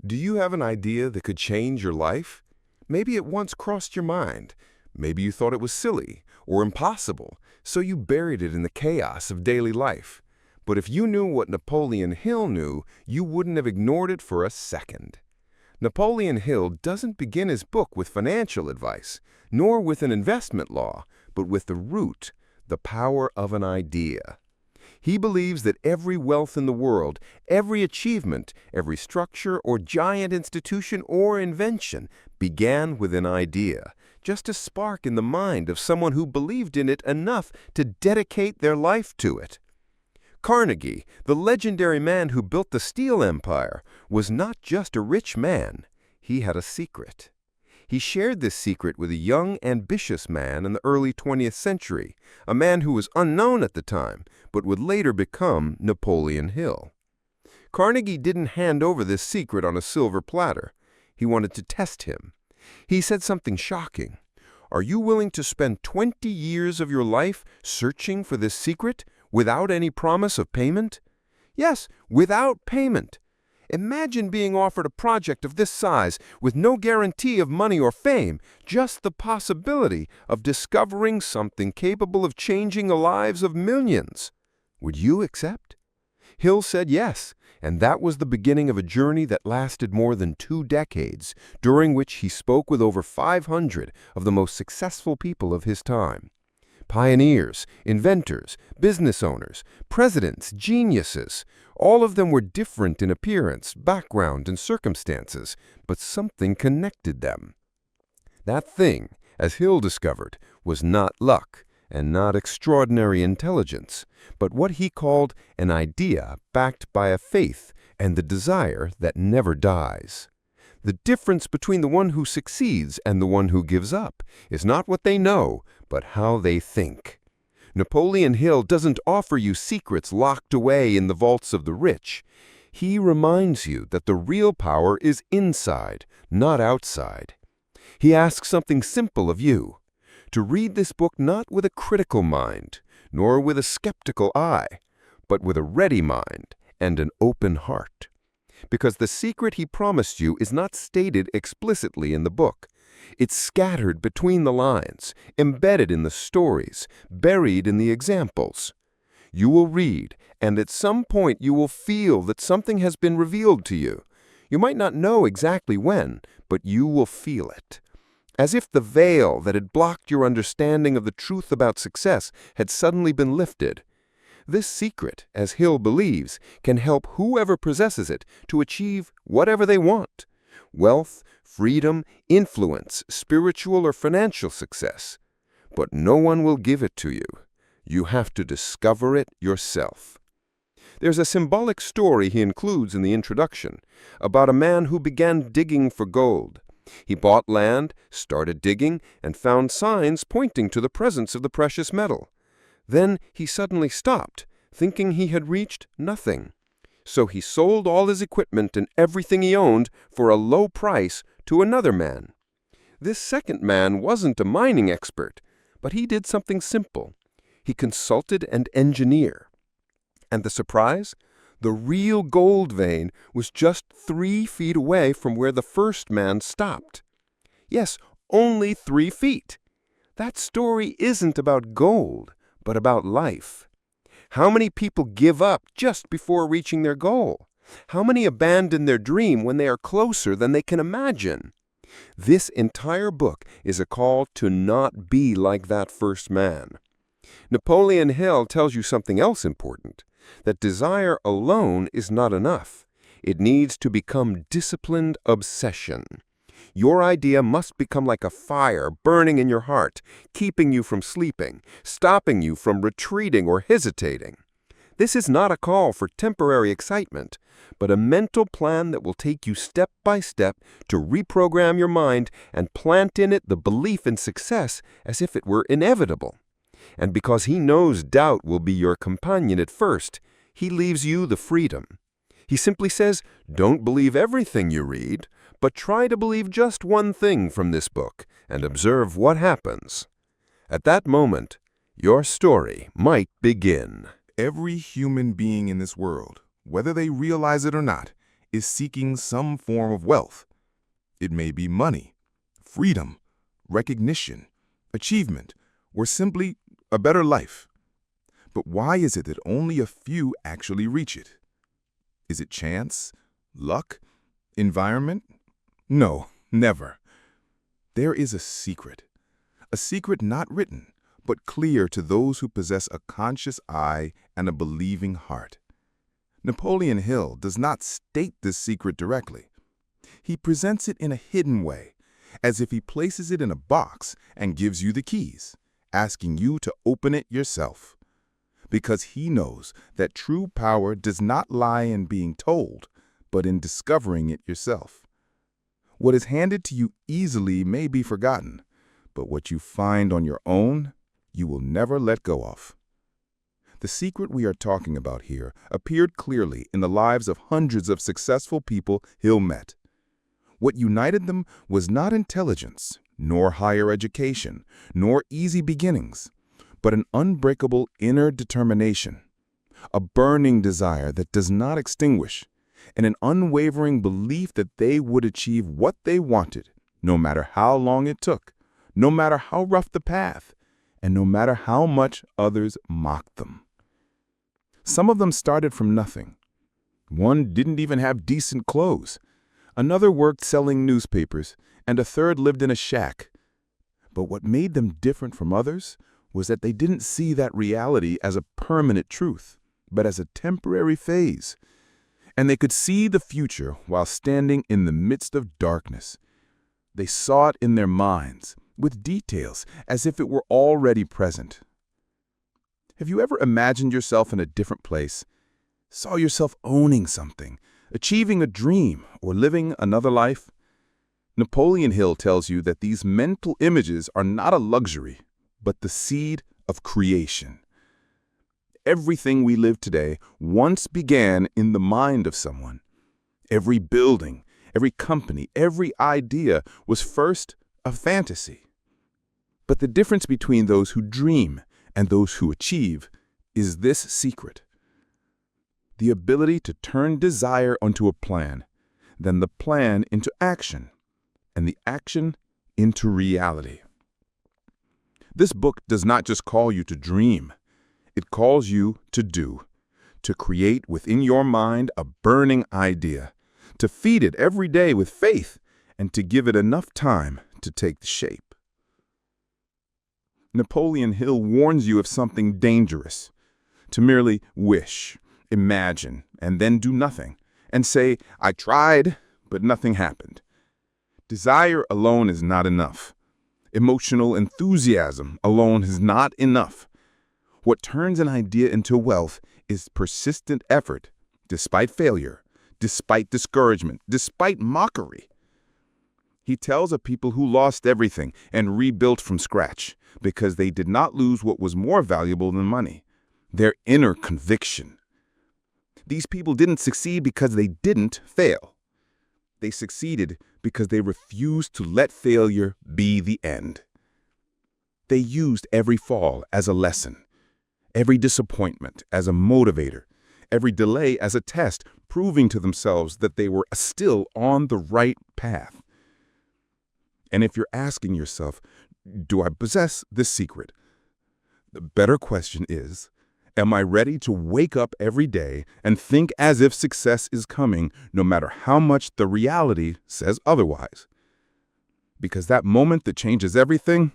Do you have an idea that could change your life? Maybe it once crossed your mind. Maybe you thought it was silly or impossible, so you buried it in the chaos of daily life. But if you knew what Napoleon Hill knew, you wouldn't have ignored it for a second. Napoleon Hill doesn't begin his book with financial advice, nor with an investment law, but with the root, the power of an idea. He believes that every wealth in the world, every achievement, every structure or giant institution or invention began with an idea, just a spark in the mind of someone who believed in it enough to dedicate their life to it. Carnegie, the legendary man who built the steel empire, was not just a rich man. He had a secret. He shared this secret with a young, ambitious man in the early 20th century, a man who was unknown at the time, but would later become Napoleon Hill. Carnegie didn't hand over this secret on a silver platter. He wanted to test him. He said something shocking. "Are you willing to spend 20 years of your life searching for this secret without any promise of payment?" Yes, without payment. Imagine being offered a project of this size with no guarantee of money or fame, just the possibility of discovering something capable of changing the lives of millions. Would you accept? Hill said yes, and that was the beginning of a journey that lasted more than 2 decades, during which he spoke with over 500 of the most successful people of his time. Pioneers, inventors, business owners, presidents, geniuses, all of them were different in appearance, background, and circumstances, but something connected them. That thing, as Hill discovered, was not luck and not extraordinary intelligence, but what he called an idea backed by a faith and the desire that never dies. The difference between the one who succeeds and the one who gives up is not what they know, but how they think. Napoleon Hill doesn't offer you secrets locked away in the vaults of the rich. He reminds you that the real power is inside, not outside. He asks something simple of you, to read this book not with a critical mind, nor with a skeptical eye, but with a ready mind and an open heart. Because the secret he promised you is not stated explicitly in the book. It's scattered between the lines, embedded in the stories, buried in the examples. You will read, and at some point you will feel that something has been revealed to you. You might not know exactly when, but you will feel it. As if the veil that had blocked your understanding of the truth about success had suddenly been lifted. This secret, as Hill believes, can help whoever possesses it to achieve whatever they want. Wealth, freedom, influence, spiritual or financial success. But no one will give it to you. You have to discover it yourself. There's a symbolic story he includes in the introduction about a man who began digging for gold. He bought land, started digging, and found signs pointing to the presence of the precious metal. Then he suddenly stopped, thinking he had reached nothing. So he sold all his equipment and everything he owned for a low price to another man. This second man wasn't a mining expert, but he did something simple. He consulted an engineer. And the surprise? The real gold vein was just 3 feet away from where the first man stopped. Yes, only 3 feet. That story isn't about gold, but about life. How many people give up just before reaching their goal? How many abandon their dream when they are closer than they can imagine? This entire book is a call to not be like that first man. Napoleon Hill tells you something else important, that desire alone is not enough. It needs to become disciplined obsession. Your idea must become like a fire burning in your heart, keeping you from sleeping, stopping you from retreating or hesitating. This is not a call for temporary excitement, but a mental plan that will take you step by step to reprogram your mind and plant in it the belief in success as if it were inevitable. And because he knows doubt will be your companion at first, he leaves you the freedom. He simply says, don't believe everything you read, but try to believe just one thing from this book and observe what happens. At that moment, your story might begin. Every human being in this world, whether they realize it or not, is seeking some form of wealth. It may be money, freedom, recognition, achievement, or simply a better life. But why is it that only a few actually reach it? Is it chance, luck, environment? No, never. There is a secret not written, but clear to those who possess a conscious eye and a believing heart. Napoleon Hill does not state this secret directly. He presents it in a hidden way, as if he places it in a box and gives you the keys, asking you to open it yourself. Because he knows that true power does not lie in being told, but in discovering it yourself. What is handed to you easily may be forgotten, but what you find on your own, you will never let go of. The secret we are talking about here appeared clearly in the lives of hundreds of successful people Hill met. What united them was not intelligence, nor higher education, nor easy beginnings, but an unbreakable inner determination, a burning desire that does not extinguish, and an unwavering belief that they would achieve what they wanted, no matter how long it took, no matter how rough the path, and no matter how much others mocked them. Some of them started from nothing. One didn't even have decent clothes. Another worked selling newspapers, and a third lived in a shack. But what made them different from others was that they didn't see that reality as a permanent truth, but as a temporary phase. And they could see the future while standing in the midst of darkness. They saw it in their minds, with details, as if it were already present. Have you ever imagined yourself in a different place? Saw yourself owning something, achieving a dream, or living another life? Napoleon Hill tells you that these mental images are not a luxury, but the seed of creation. Everything we live today once began in the mind of someone. Every building, every company, every idea was first a fantasy. But the difference between those who dream and those who achieve is this secret: the ability to turn desire onto a plan, then the plan into action, and the action into reality. This book does not just call you to dream. It calls you to do, to create within your mind a burning idea, to feed it every day with faith, and to give it enough time to take shape. Napoleon Hill warns you of something dangerous: to merely wish, imagine, and then do nothing, and say, "I tried, but nothing happened." Desire alone is not enough. Emotional enthusiasm alone is not enough. What turns an idea into wealth is persistent effort, despite failure, despite discouragement, despite mockery. He tells of people who lost everything and rebuilt from scratch because they did not lose what was more valuable than money: their inner conviction. These people didn't succeed because they didn't fail. They succeeded because they refused to let failure be the end. They used every fall as a lesson, every disappointment as a motivator, every delay as a test, proving to themselves that they were still on the right path. And if you're asking yourself, do I possess this secret? The better question is, am I ready to wake up every day and think as if success is coming, no matter how much the reality says otherwise? Because that moment that changes everything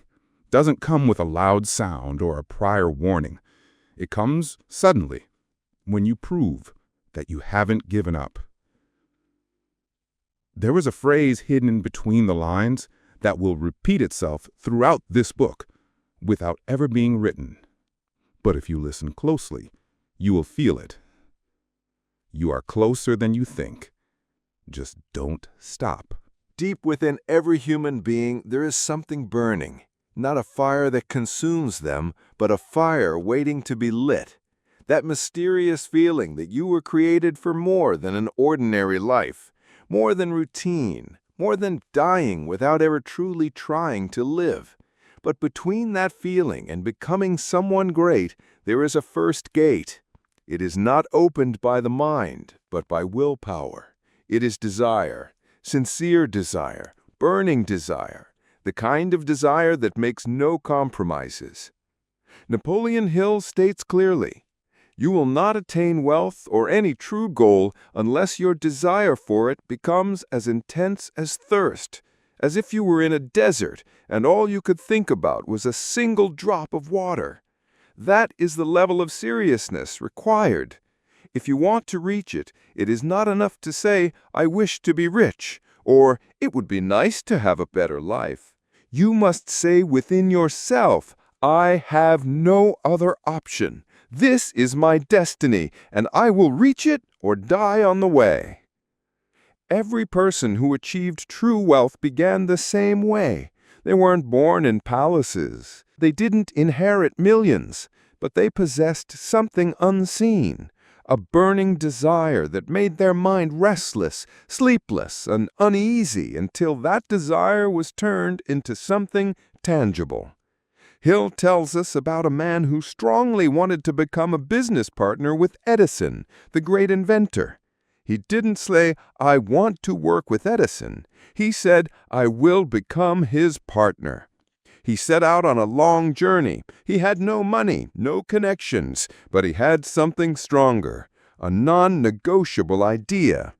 doesn't come with a loud sound or a prior warning. It comes suddenly, when you prove that you haven't given up. There is a phrase hidden in between the lines that will repeat itself throughout this book without ever being written. But if you listen closely, you will feel it. You are closer than you think. Just don't stop. Deep within every human being, there is something burning. Not a fire that consumes them, but a fire waiting to be lit. That mysterious feeling that you were created for more than an ordinary life, more than routine, more than dying without ever truly trying to live. But between that feeling and becoming someone great, there is a first gate. It is not opened by the mind, but by willpower. It is desire, sincere desire, burning desire, the kind of desire that makes no compromises. Napoleon Hill states clearly, "You will not attain wealth or any true goal unless your desire for it becomes as intense as thirst, as if you were in a desert and all you could think about was a single drop of water. That is the level of seriousness required. If you want to reach it, it is not enough to say, 'I wish to be rich,' or 'it would be nice to have a better life.' You must say within yourself, 'I have no other option. This is my destiny, and I will reach it or die on the way.'" Every person who achieved true wealth began the same way. They weren't born in palaces. They didn't inherit millions, but they possessed something unseen, a burning desire that made their mind restless, sleepless, and uneasy until that desire was turned into something tangible. Hill tells us about a man who strongly wanted to become a business partner with Edison, the great inventor. He didn't say, "I want to work with Edison." He said, "I will become his partner." He set out on a long journey. He had no money, no connections, but he had something stronger, a non-negotiable idea.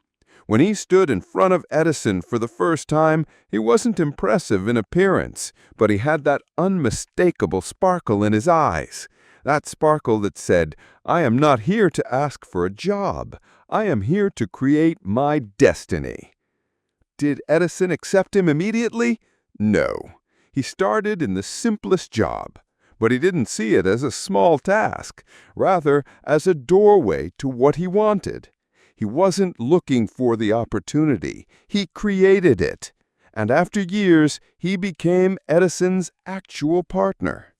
When he stood in front of Edison for the first time, he wasn't impressive in appearance, but he had that unmistakable sparkle in his eyes. That sparkle that said, "I am not here to ask for a job. I am here to create my destiny." Did Edison accept him immediately? No. He started in the simplest job, but he didn't see it as a small task, rather as a doorway to what he wanted. He wasn't looking for the opportunity. He created it. And after years, he became Edison's actual partner.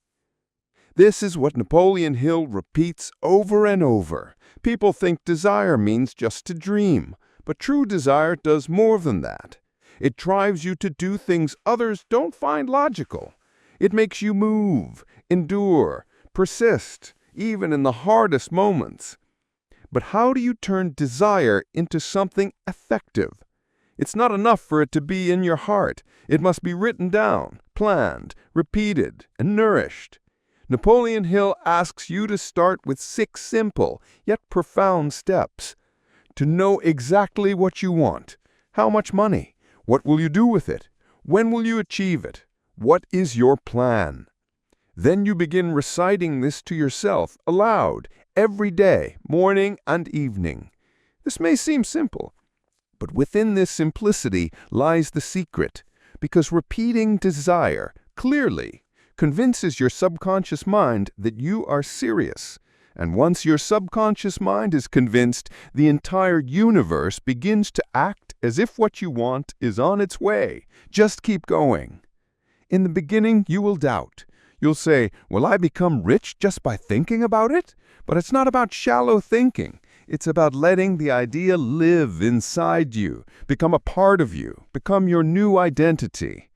This is what Napoleon Hill repeats over and over. People think desire means just to dream, but true desire does more than that. It drives you to do things others don't find logical. It makes you move, endure, persist, even in the hardest moments. But how do you turn desire into something effective? It's not enough for it to be in your heart. It must be written down, planned, repeated, and nourished. Napoleon Hill asks you to start with 6 simple, yet profound steps. To know exactly what you want. How much money? What will you do with it? When will you achieve it? What is your plan? Then you begin reciting this to yourself aloud, every day, morning and evening. This may seem simple, but within this simplicity lies the secret, because repeating desire clearly convinces your subconscious mind that you are serious. And once your subconscious mind is convinced, the entire universe begins to act as if what you want is on its way. Just keep going. In the beginning, you will doubt. You'll say, "Will I become rich just by thinking about it?" But it's not about shallow thinking. It's about letting the idea live inside you, become a part of you, become your new identity.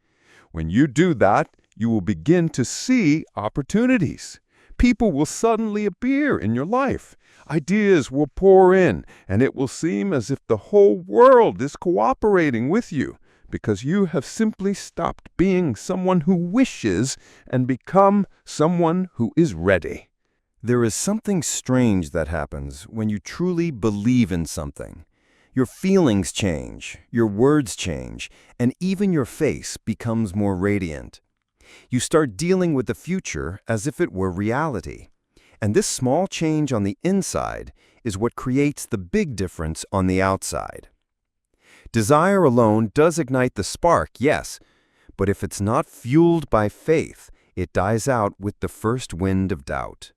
When you do that, you will begin to see opportunities. People will suddenly appear in your life. Ideas will pour in, and it will seem as if the whole world is cooperating with you, because you have simply stopped being someone who wishes and become someone who is ready. There is something strange that happens when you truly believe in something. Your feelings change, your words change, and even your face becomes more radiant. You start dealing with the future as if it were reality. And this small change on the inside is what creates the big difference on the outside. Desire alone does ignite the spark, yes, but if it's not fueled by faith, it dies out with the first wind of doubt.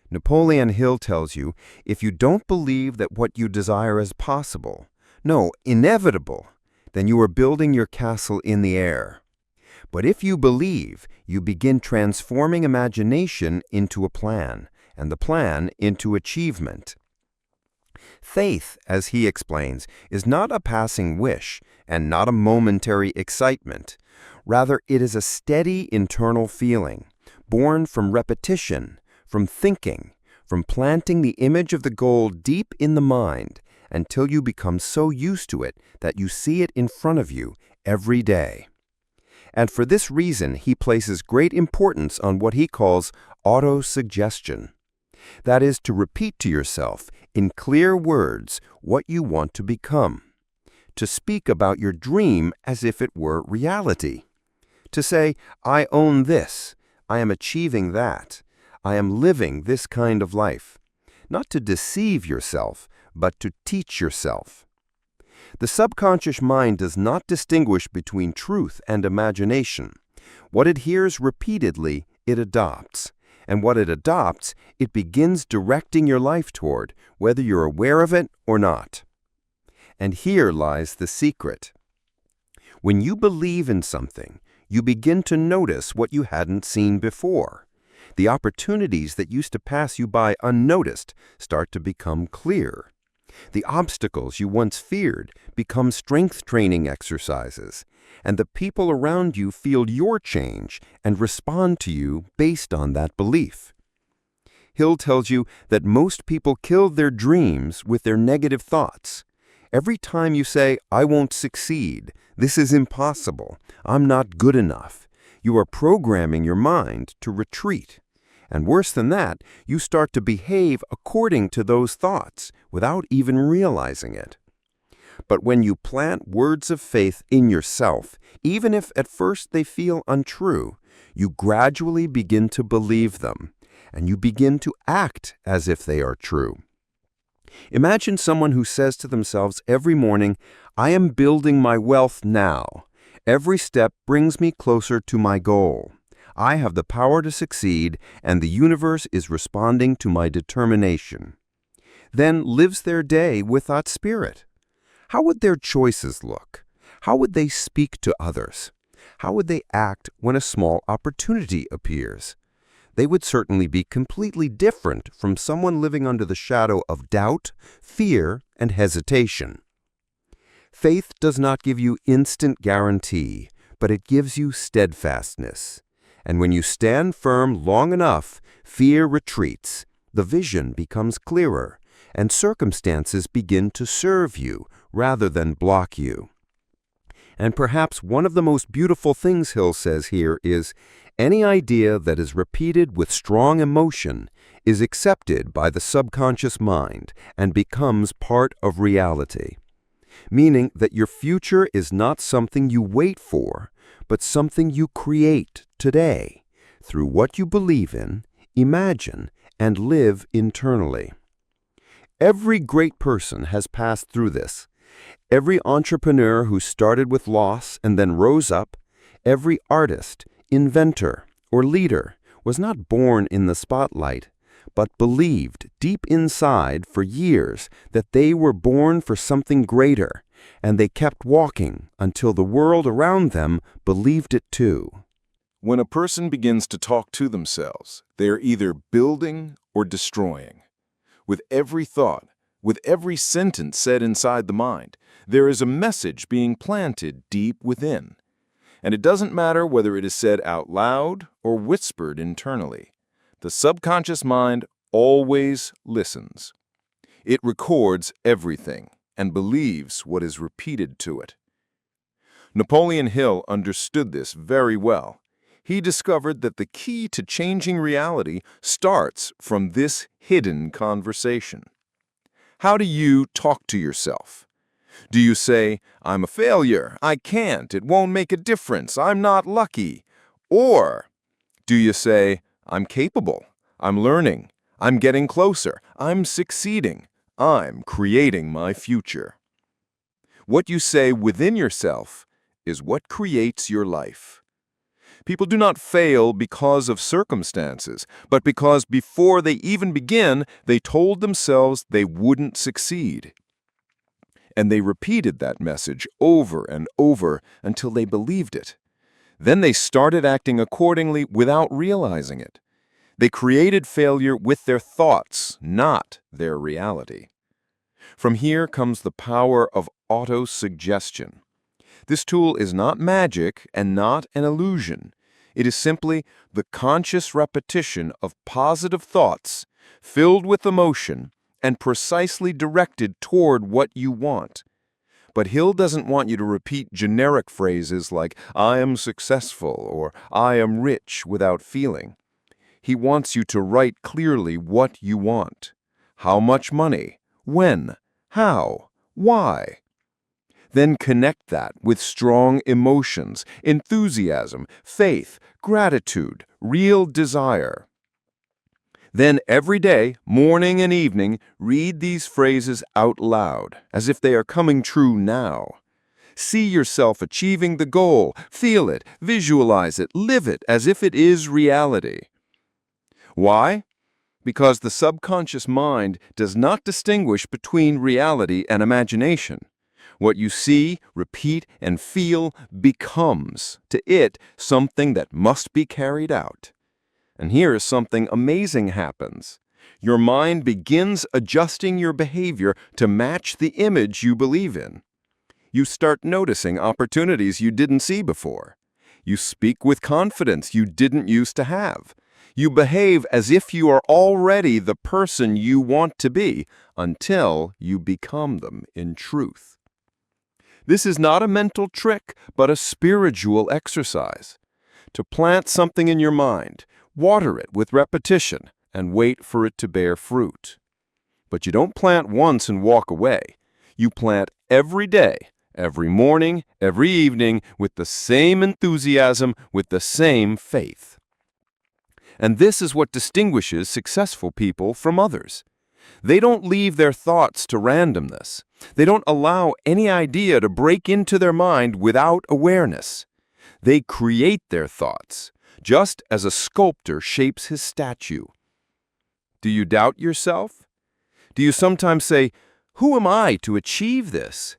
Napoleon Hill tells you, if you don't believe that what you desire is possible, no, inevitable, then you are building your castle in the air. But if you believe, you begin transforming imagination into a plan, and the plan into achievement. Faith, as he explains, is not a passing wish and not a momentary excitement. Rather, it is a steady internal feeling, born from repetition, from thinking, from planting the image of the goal deep in the mind, until you become so used to it that you see it in front of you every day. And for this reason, he places great importance on what he calls auto-suggestion. That is, to repeat to yourself in clear words what you want to become. To speak about your dream as if it were reality. To say, I own this, I am achieving that, I am living this kind of life. Not to deceive yourself, but to teach yourself. The subconscious mind does not distinguish between truth and imagination. What it hears repeatedly, it adopts. And what it adopts, it begins directing your life toward, whether you're aware of it or not. And here lies the secret. When you believe in something, you begin to notice what you hadn't seen before. The opportunities that used to pass you by unnoticed start to become clear. The obstacles you once feared become strength training exercises, and the people around you feel your change and respond to you based on that belief. Hill tells you that most people kill their dreams with their negative thoughts. Every time you say, I won't succeed, this is impossible, I'm not good enough, you are programming your mind to retreat. And worse than that, you start to behave according to those thoughts without even realizing it. But when you plant words of faith in yourself, even if at first they feel untrue, you gradually begin to believe them, and you begin to act as if they are true. Imagine someone who says to themselves every morning, I am building my wealth now. Every step brings me closer to my goal. I have the power to succeed, and the universe is responding to my determination. Then lives their day with that spirit. How would their choices look? How would they speak to others? How would they act when a small opportunity appears? They would certainly be completely different from someone living under the shadow of doubt, fear, and hesitation. Faith does not give you instant guarantee, but it gives you steadfastness. And when you stand firm long enough, fear retreats, the vision becomes clearer, and circumstances begin to serve you rather than block you. And perhaps one of the most beautiful things Hill says here is, any idea that is repeated with strong emotion is accepted by the subconscious mind and becomes part of reality. Meaning that your future is not something you wait for, but something you create today through what you believe in, imagine, and live internally. Every great person has passed through this. Every entrepreneur who started with loss and then rose up, every artist, inventor, or leader was not born in the spotlight, but believed deep inside for years that they were born for something greater, and they kept walking until the world around them believed it too. When a person begins to talk to themselves, they are either building or destroying. With every thought, with every sentence said inside the mind, there is a message being planted deep within. And it doesn't matter whether it is said out loud or whispered internally. The subconscious mind always listens. It records everything and believes what is repeated to it. Napoleon Hill understood this very well. He discovered that the key to changing reality starts from this hidden conversation. How do you talk to yourself? Do you say, I'm a failure, I can't, it won't make a difference, I'm not lucky? Or do you say, I'm capable, I'm learning, I'm getting closer, I'm succeeding, I'm creating my future? What you say within yourself is what creates your life. People do not fail because of circumstances, but because before they even begin, they told themselves they wouldn't succeed. And they repeated that message over and over until they believed it. Then they started acting accordingly without realizing it. They created failure with their thoughts, not their reality. From here comes the power of auto-suggestion. This tool is not magic and not an illusion. It is simply the conscious repetition of positive thoughts filled with emotion and precisely directed toward what you want. But Hill doesn't want you to repeat generic phrases like, I am successful or I am rich without feeling. He wants you to write clearly what you want. How much money? When? How? Why? Then connect that with strong emotions, enthusiasm, faith, gratitude, real desire. Then every day, morning and evening, read these phrases out loud, as if they are coming true now. See yourself achieving the goal, feel it, visualize it, live it as if it is reality. Why? Because the subconscious mind does not distinguish between reality and imagination. What you see, repeat, and feel becomes, to it, something that must be carried out. And here is something amazing happens. Your mind begins adjusting your behavior to match the image you believe in. You start noticing opportunities you didn't see before. You speak with confidence you didn't used to have. You behave as if you are already the person you want to be until you become them in truth. This is not a mental trick, but a spiritual exercise. To plant something in your mind, water it with repetition, and wait for it to bear fruit. But you don't plant once and walk away. You plant every day, every morning, every evening, with the same enthusiasm, with the same faith. And this is what distinguishes successful people from others. They don't leave their thoughts to randomness. They don't allow any idea to break into their mind without awareness. They create their thoughts, just as a sculptor shapes his statue. Do you doubt yourself? Do you sometimes say, "Who am I to achieve this?"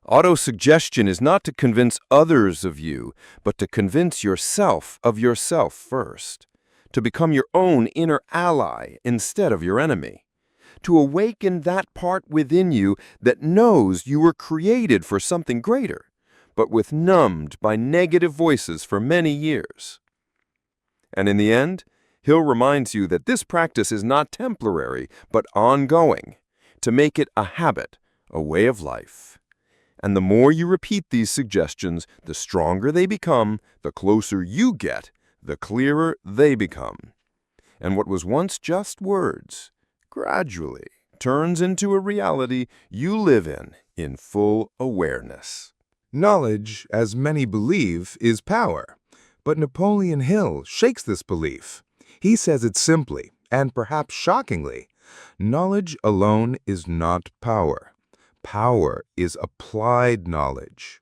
Autosuggestion is not to convince others of you, but to convince yourself of yourself first. To become your own inner ally instead of your enemy. To awaken that part within you that knows you were created for something greater, but was numbed by negative voices for many years. And in the end, Hill reminds you that this practice is not temporary, but ongoing, to make it a habit, a way of life. And the more you repeat these suggestions, the stronger they become, the closer you get, the clearer they become. And what was once just words, gradually turns into a reality you live in full awareness. Knowledge, as many believe, is power. But Napoleon Hill shakes this belief. He says it simply, and perhaps shockingly, knowledge alone is not power. Power is applied knowledge.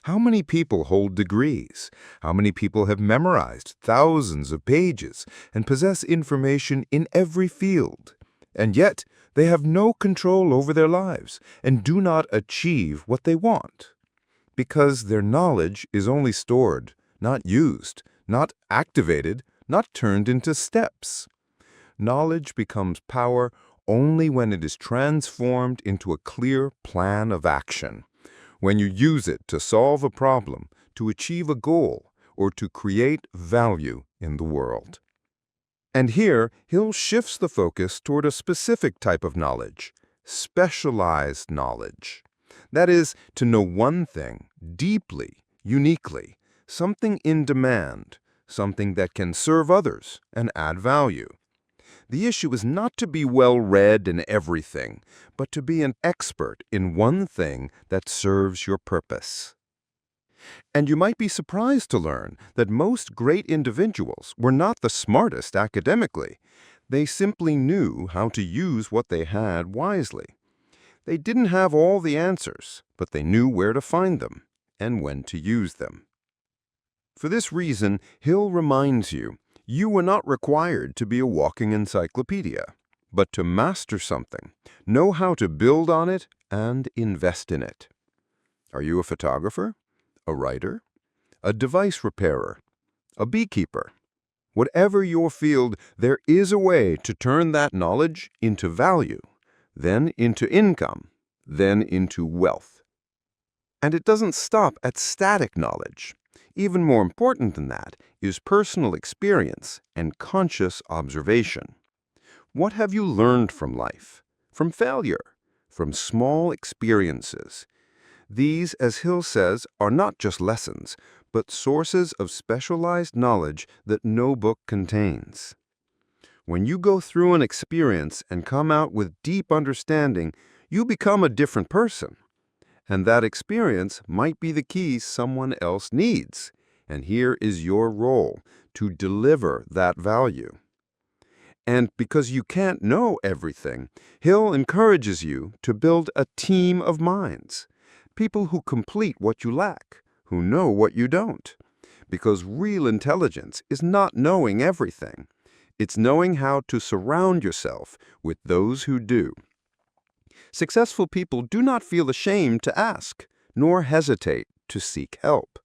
How many people hold degrees? How many people have memorized thousands of pages and possess information in every field? And yet, they have no control over their lives and do not achieve what they want. Because their knowledge is only stored, not used, not activated, not turned into steps. Knowledge becomes power only when it is transformed into a clear plan of action. When you use it to solve a problem, to achieve a goal, or to create value in the world. And here, Hill shifts the focus toward a specific type of knowledge, specialized knowledge. That is, to know one thing deeply, uniquely, something in demand, something that can serve others and add value. The issue is not to be well-read in everything, but to be an expert in one thing that serves your purpose. And you might be surprised to learn that most great individuals were not the smartest academically. They simply knew how to use what they had wisely. They didn't have all the answers, but they knew where to find them and when to use them. For this reason, Hill reminds you, you were not required to be a walking encyclopedia, but to master something, know how to build on it, and invest in it. Are you a photographer? A writer? A device repairer? A beekeeper? Whatever your field, there is a way to turn that knowledge into value, then into income, then into wealth. And it doesn't stop at static knowledge. Even more important than that is personal experience and conscious observation. What have you learned from life, from failure, from small experiences? These, as Hill says, are not just lessons, but sources of specialized knowledge that no book contains. When you go through an experience and come out with deep understanding, you become a different person. And that experience might be the key someone else needs. And here is your role, to deliver that value. And because you can't know everything, Hill encourages you to build a team of minds, people who complete what you lack, who know what you don't. Because real intelligence is not knowing everything. It's knowing how to surround yourself with those who do. Successful people do not feel ashamed to ask, nor hesitate to seek help.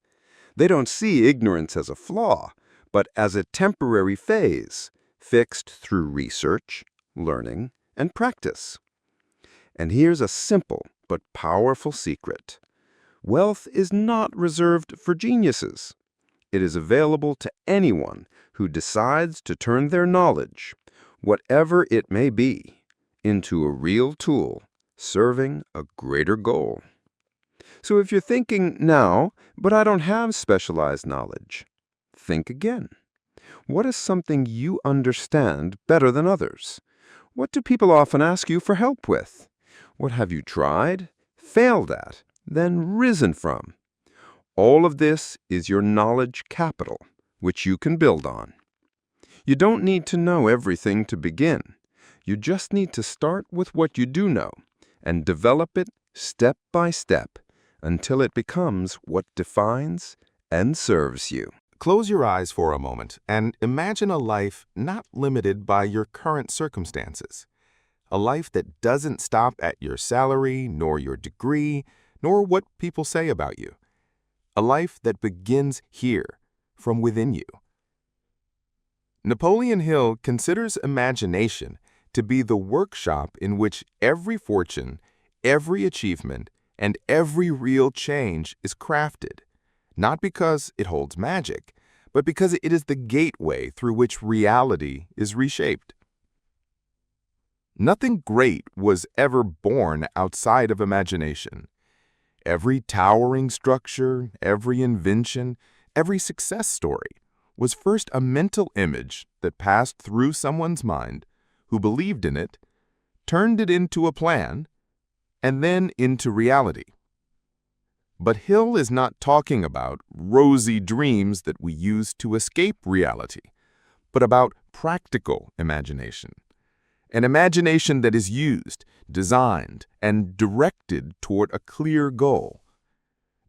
They don't see ignorance as a flaw, but as a temporary phase, fixed through research, learning, and practice. And here's a simple but powerful secret. Wealth is not reserved for geniuses. It is available to anyone who decides to turn their knowledge, whatever it may be, into a real tool serving a greater goal. So if you're thinking now, but I don't have specialized knowledge, think again. What is something you understand better than others? What do people often ask you for help with? What have you tried, failed at, then risen from? All of this is your knowledge capital, which you can build on. You don't need to know everything to begin. You just need to start with what you do know and develop it step by step until it becomes what defines and serves you. Close your eyes for a moment and imagine a life not limited by your current circumstances. A life that doesn't stop at your salary, nor your degree, nor what people say about you. A life that begins here, from within you. Napoleon Hill considers imagination to be the workshop in which every fortune, every achievement, and every real change is crafted, not because it holds magic, but because it is the gateway through which reality is reshaped. Nothing great was ever born outside of imagination. Every towering structure, every invention, every success story was first a mental image that passed through someone's mind who believed in it, turned it into a plan, and then into reality. But Hill is not talking about rosy dreams that we use to escape reality, but about practical imagination. An imagination that is used, designed, and directed toward a clear goal.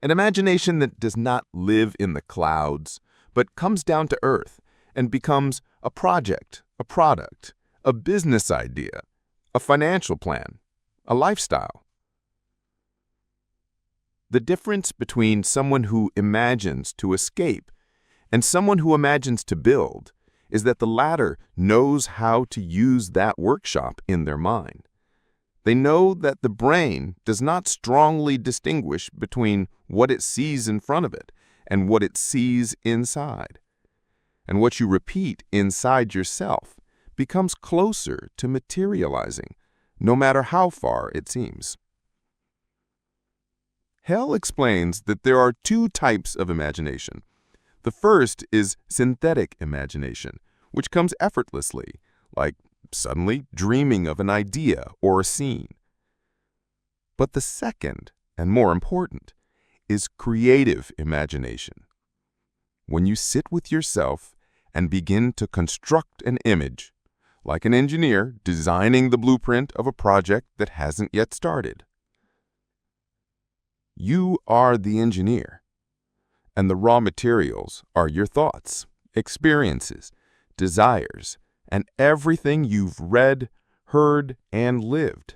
An imagination that does not live in the clouds, but comes down to earth and becomes a project, a product, a business idea, a financial plan, a lifestyle. The difference between someone who imagines to escape and someone who imagines to build is that the latter knows how to use that workshop in their mind. They know that the brain does not strongly distinguish between what it sees in front of it and what it sees inside. And what you repeat inside yourself becomes closer to materializing, no matter how far it seems. Hill explains that there are two types of imagination. The first is synthetic imagination, which comes effortlessly, like suddenly dreaming of an idea or a scene. But the second, and more important, is creative imagination. When you sit with yourself and begin to construct an image, like an engineer designing the blueprint of a project that hasn't yet started. You are the engineer, and the raw materials are your thoughts, experiences, desires, and everything you've read, heard, and lived.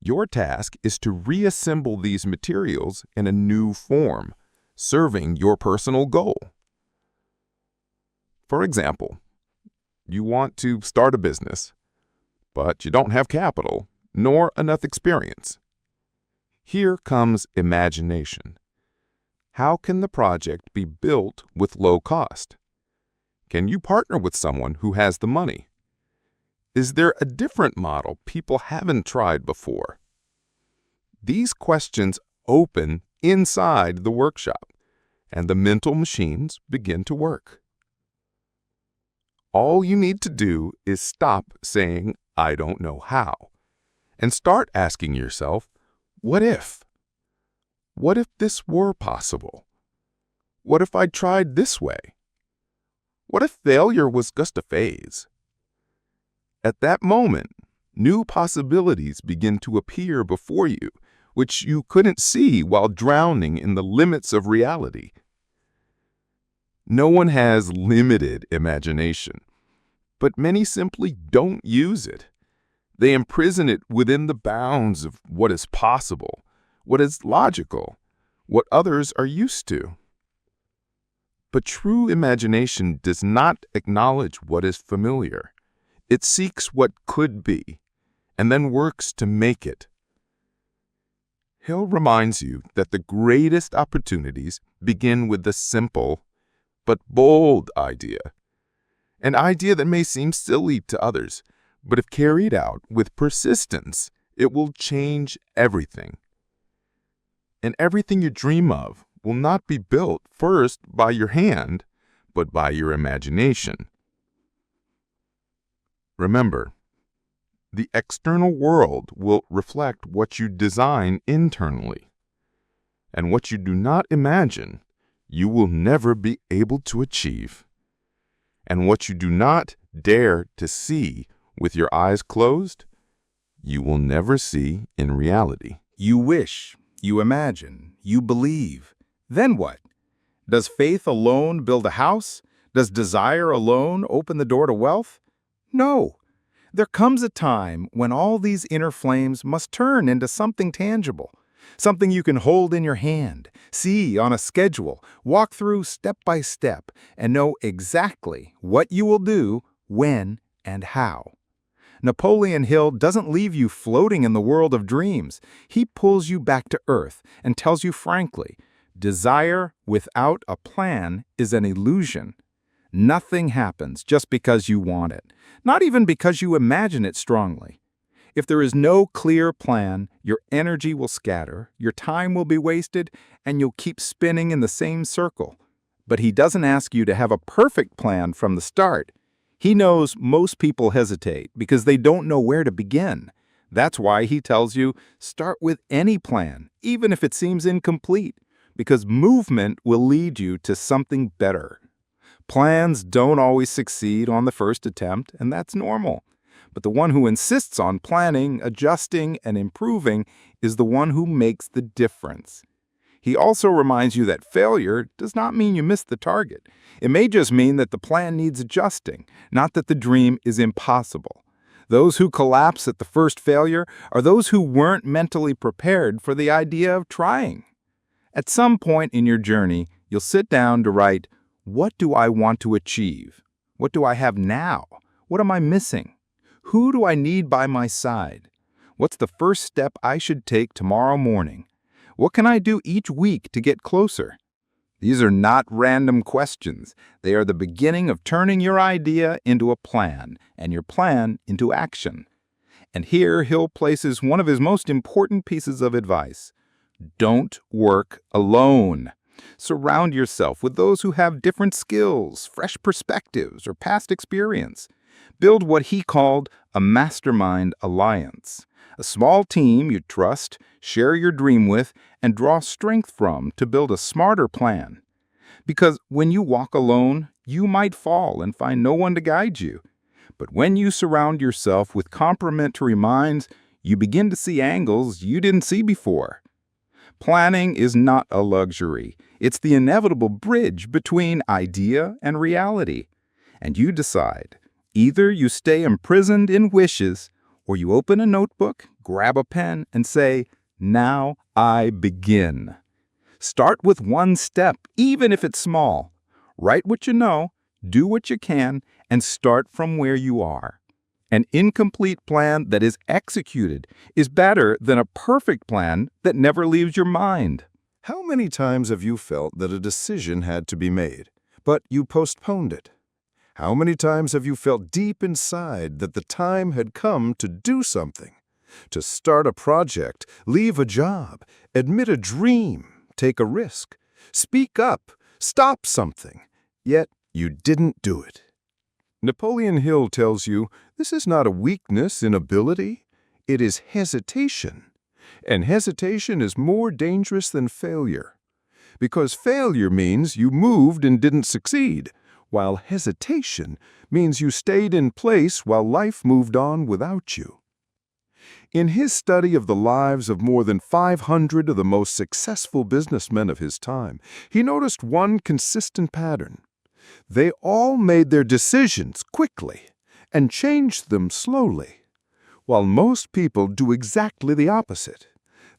Your task is to reassemble these materials in a new form, serving your personal goal. For example, you want to start a business, but you don't have capital, nor enough experience. Here comes imagination. How can the project be built with low cost? Can you partner with someone who has the money? Is there a different model people haven't tried before? These questions open inside the workshop, and the mental machines begin to work. All you need to do is stop saying, "I don't know how," and start asking yourself, what if? What if this were possible? What if I tried this way? What if failure was just a phase? At that moment, new possibilities begin to appear before you, which you couldn't see while drowning in the limits of reality. No one has limited imagination, but many simply don't use it. They imprison it within the bounds of what is possible, what is logical, what others are used to. But true imagination does not acknowledge what is familiar. It seeks what could be, and then works to make it. Hill reminds you that the greatest opportunities begin with the simple but bold idea. An idea that may seem silly to others, but if carried out with persistence, it will change everything. And everything you dream of will not be built first by your hand, but by your imagination. Remember, the external world will reflect what you design internally. And what you do not imagine, you will never be able to achieve. And what you do not dare to see with your eyes closed, you will never see in reality. You wish, you imagine, you believe. Then what? Does faith alone build a house? Does desire alone open the door to wealth? No. There comes a time when all these inner flames must turn into something tangible, something you can hold in your hand, see on a schedule, walk through step by step, and know exactly what you will do, when, and how. Napoleon Hill doesn't leave you floating in the world of dreams. He pulls you back to earth and tells you frankly, desire without a plan is an illusion. Nothing happens just because you want it, not even because you imagine it strongly. If there is no clear plan, your energy will scatter, your time will be wasted, and you'll keep spinning in the same circle. But he doesn't ask you to have a perfect plan from the start. He knows most people hesitate because they don't know where to begin. That's why he tells you, start with any plan, even if it seems incomplete, because movement will lead you to something better. Plans don't always succeed on the first attempt, and that's normal. But the one who insists on planning, adjusting, and improving is the one who makes the difference. He also reminds you that failure does not mean you missed the target. It may just mean that the plan needs adjusting, not that the dream is impossible. Those who collapse at the first failure are those who weren't mentally prepared for the idea of trying. At some point in your journey, you'll sit down to write, what do I want to achieve? What do I have now? What am I missing? Who do I need by my side? What's the first step I should take tomorrow morning? What can I do each week to get closer? These are not random questions. They are the beginning of turning your idea into a plan and your plan into action. And here Hill places one of his most important pieces of advice. Don't work alone. Surround yourself with those who have different skills, fresh perspectives, or past experience. Build what he called a mastermind alliance, a small team you trust, share your dream with, and draw strength from to build a smarter plan. Because when you walk alone, you might fall and find no one to guide you. But when you surround yourself with complementary minds, you begin to see angles you didn't see before. Planning is not a luxury. It's the inevitable bridge between idea and reality. And you decide. Either you stay imprisoned in wishes, or you open a notebook, grab a pen, and say, now I begin. Start with one step, even if it's small. Write what you know, do what you can, and start from where you are. An incomplete plan that is executed is better than a perfect plan that never leaves your mind. How many times have you felt that a decision had to be made, but you postponed it? How many times have you felt deep inside that the time had come to do something? To start a project, leave a job, admit a dream, take a risk, speak up, stop something, yet you didn't do it. Napoleon Hill tells you this is not a weakness in ability, it is hesitation. And hesitation is more dangerous than failure. Because failure means you moved and didn't succeed, while hesitation means you stayed in place while life moved on without you. In his study of the lives of more than 500 of the most successful businessmen of his time, he noticed one consistent pattern. They all made their decisions quickly and changed them slowly, while most people do exactly the opposite.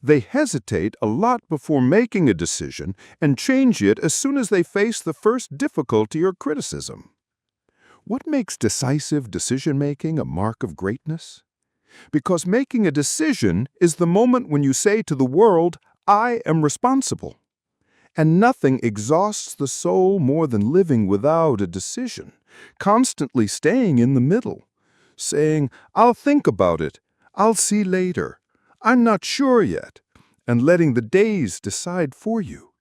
They hesitate a lot before making a decision and change it as soon as they face the first difficulty or criticism. What makes decisive decision-making a mark of greatness? Because making a decision is the moment when you say to the world, I am responsible. And nothing exhausts the soul more than living without a decision, constantly staying in the middle, saying, I'll think about it, I'll see later, I'm not sure yet, and letting the days decide for you.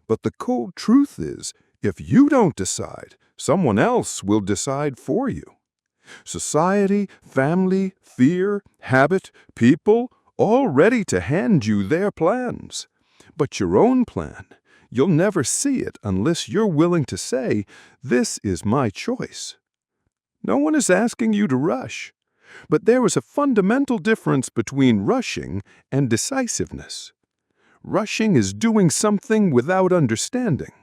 But the cold truth is, if you don't decide, someone else will decide for you. Society, family, fear, habit, people, all ready to hand you their plans. But your own plan, you'll never see it unless you're willing to say, this is my choice. No one is asking you to rush, but there is a fundamental difference between rushing and decisiveness. Rushing is doing something without understanding.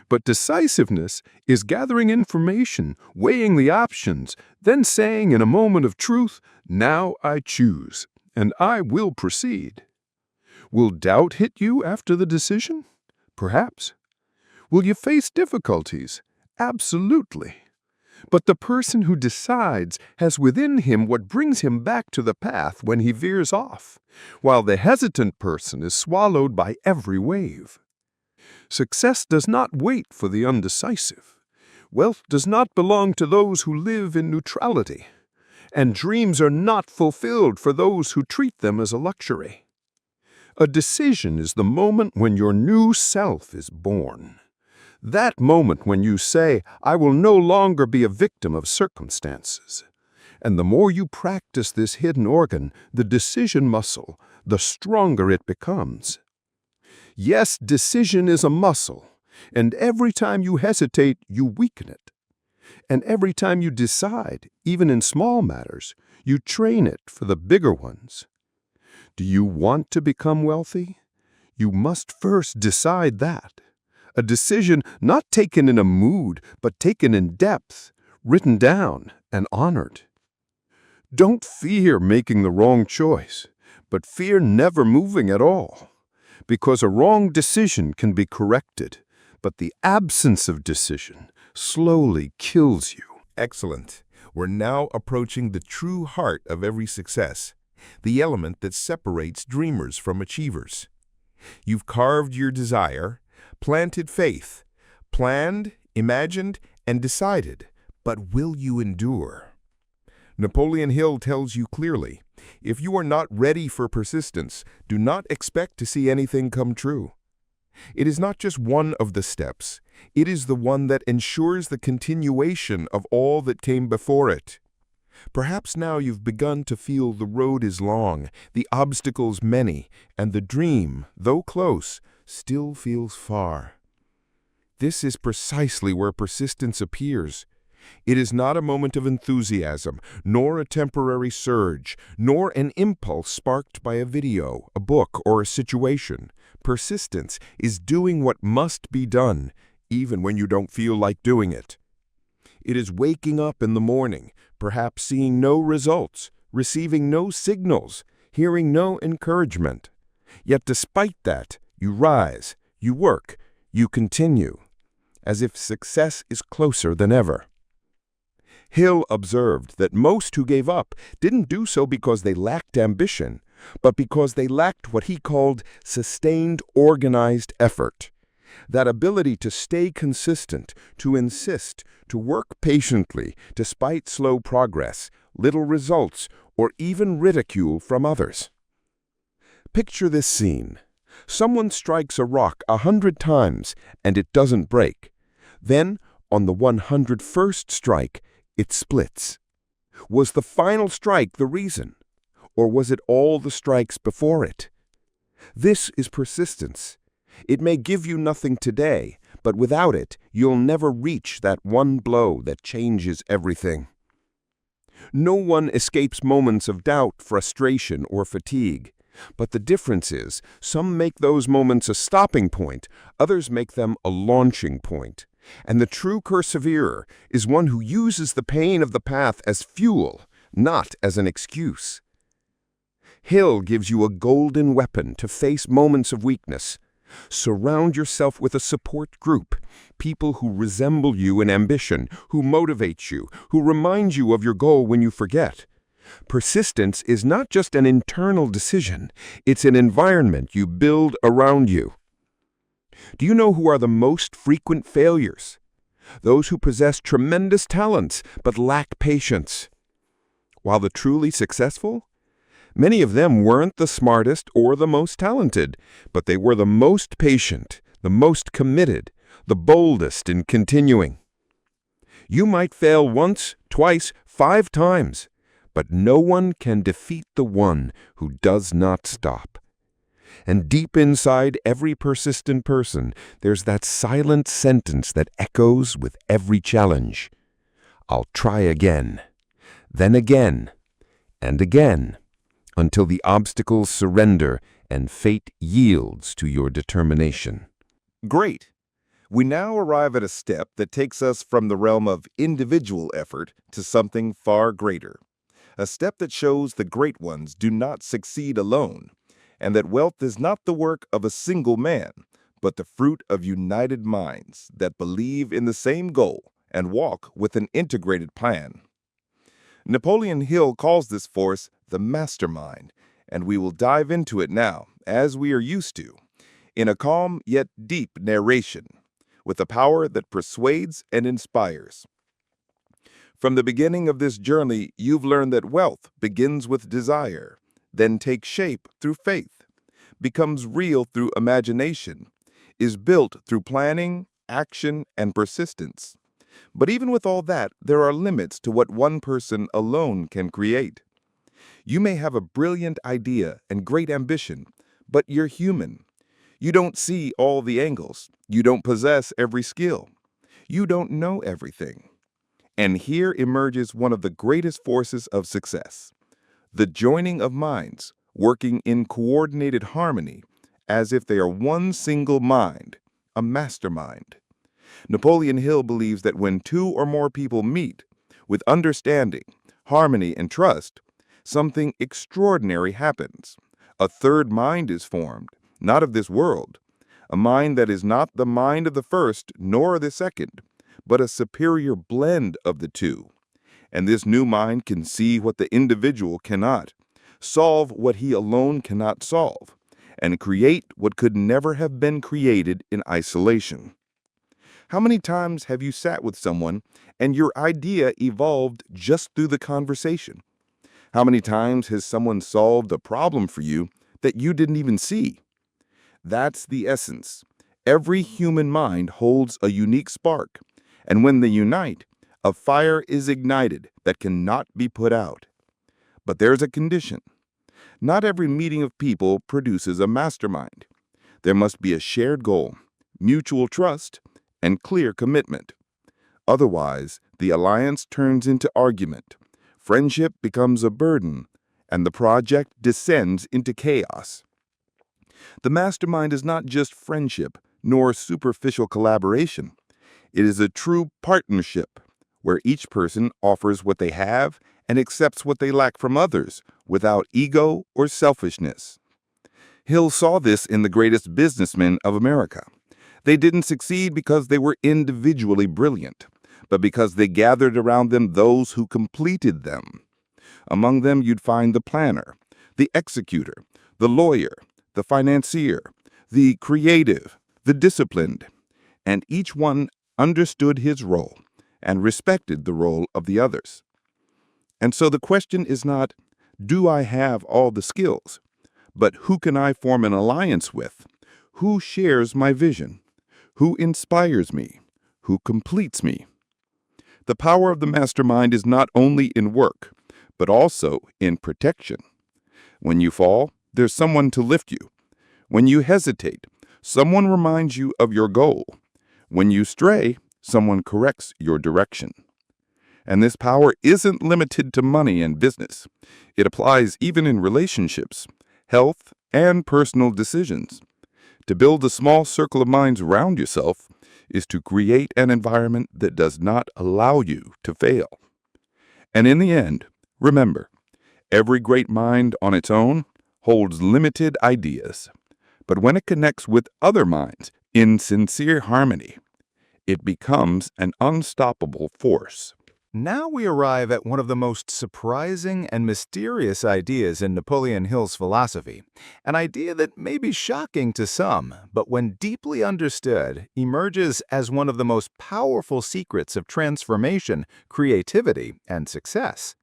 But decisiveness is gathering information, weighing the options, then saying in a moment of truth, now I choose, and I will proceed. Will doubt hit you after the decision? Perhaps. Will you face difficulties? Absolutely. But the person who decides has within him what brings him back to the path when he veers off, while the hesitant person is swallowed by every wave. Success does not wait for the undecisive. Wealth does not belong to those who live in neutrality. And dreams are not fulfilled for those who treat them as a luxury. A decision is the moment when your new self is born. That moment when you say, I will no longer be a victim of circumstances. And the more you practice this hidden organ, the decision muscle, the stronger it becomes. Yes, decision is a muscle, and every time you hesitate, you weaken it. And every time you decide, even in small matters, you train it for the bigger ones. Do you want to become wealthy? You must first decide that. A decision not taken in a mood, but taken in depth, written down, and honored. Don't fear making the wrong choice, but fear never moving at all. Because a wrong decision can be corrected, but the absence of decision slowly kills you. Excellent. We're now approaching the true heart of every success, the element that separates dreamers from achievers. You've carved your desire, planted faith, planned, imagined, and decided, but will you endure? Napoleon Hill tells you clearly, if you are not ready for persistence, do not expect to see anything come true. It is not just one of the steps. It is the one that ensures the continuation of all that came before it. Perhaps now you've begun to feel the road is long, the obstacles many, and the dream, though close, still feels far. This is precisely where persistence appears. It is not a moment of enthusiasm, nor a temporary surge, nor an impulse sparked by a video, a book, or a situation. Persistence is doing what must be done, even when you don't feel like doing it. It is waking up in the morning, perhaps seeing no results, receiving no signals, hearing no encouragement. Yet despite that, you rise, you work, you continue, as if success is closer than ever. Hill observed that most who gave up didn't do so because they lacked ambition, but because they lacked what he called sustained organized effort. That ability to stay consistent, to insist, to work patiently despite slow progress, little results, or even ridicule from others. Picture this scene. Someone strikes a rock 100 times and it doesn't break. Then, on the 101st strike, it splits. Was the final strike the reason? Or was it all the strikes before it? This is persistence. It may give you nothing today, but without it, you'll never reach that one blow that changes everything. No one escapes moments of doubt, frustration, or fatigue. But the difference is, some make those moments a stopping point, others make them a launching point. And the true perseverer is one who uses the pain of the path as fuel, not as an excuse. Hill gives you a golden weapon to face moments of weakness. Surround yourself with a support group, people who resemble you in ambition, who motivate you, who remind you of your goal when you forget. Persistence is not just an internal decision, it's an environment you build around you. Do you know who are the most frequent failures? Those who possess tremendous talents but lack patience. While the truly successful? Many of them weren't the smartest or the most talented, but they were the most patient, the most committed, the boldest in continuing. You might fail once, twice, 5 times, but no one can defeat the one who does not stop. And deep inside every persistent person, there's that silent sentence that echoes with every challenge. I'll try again, then again, and again, until the obstacles surrender and fate yields to your determination. Great! We now arrive at a step that takes us from the realm of individual effort to something far greater. A step that shows the great ones do not succeed alone, and that wealth is not the work of a single man, but the fruit of united minds that believe in the same goal and walk with an integrated plan. Napoleon Hill calls this force the mastermind, and we will dive into it now, as we are used to, in a calm yet deep narration, with a power that persuades and inspires. From the beginning of this journey, you've learned that wealth begins with desire, then takes shape through faith, becomes real through imagination, is built through planning, action, and persistence. But even with all that, there are limits to what one person alone can create. You may have a brilliant idea and great ambition, but you're human. You don't see all the angles. You don't possess every skill. You don't know everything. And here emerges one of the greatest forces of success: the joining of minds, working in coordinated harmony, as if they are one single mind, a mastermind. Napoleon Hill believes that when 2 or more people meet, with understanding, harmony, and trust, something extraordinary happens. A third mind is formed, not of this world, a mind that is not the mind of the first nor the second, but a superior blend of the two. And this new mind can see what the individual cannot, solve what he alone cannot solve, and create what could never have been created in isolation. How many times have you sat with someone and your idea evolved just through the conversation? How many times has someone solved a problem for you that you didn't even see? That's the essence. Every human mind holds a unique spark, and when they unite, a fire is ignited that cannot be put out. But there's a condition. Not every meeting of people produces a mastermind. There must be a shared goal, mutual trust, and clear commitment. Otherwise, the alliance turns into argument, friendship becomes a burden, and the project descends into chaos. The mastermind is not just friendship, nor superficial collaboration. It is a true partnership, where each person offers what they have and accepts what they lack from others, without ego or selfishness. Hill saw this in the greatest businessmen of America. They didn't succeed because they were individually brilliant, but because they gathered around them those who completed them. Among them you'd find the planner, the executor, the lawyer, the financier, the creative, the disciplined, and each one understood his role and respected the role of the others. And so the question is not, do I have all the skills? But who can I form an alliance with? Who shares my vision? Who inspires me? Who completes me? The power of the mastermind is not only in work, but also in protection. When you fall, there's someone to lift you. When you hesitate, someone reminds you of your goal. When you stray, someone corrects your direction. And this power isn't limited to money and business. It applies even in relationships, health, and personal decisions. To build a small circle of minds around yourself is to create an environment that does not allow you to fail. And in the end, remember, every great mind on its own holds limited ideas. But when it connects with other minds in sincere harmony, it becomes an unstoppable force. Now we arrive at one of the most surprising and mysterious ideas in Napoleon Hill's philosophy, an idea that may be shocking to some, but when deeply understood, emerges as one of the most powerful secrets of transformation, creativity, and success.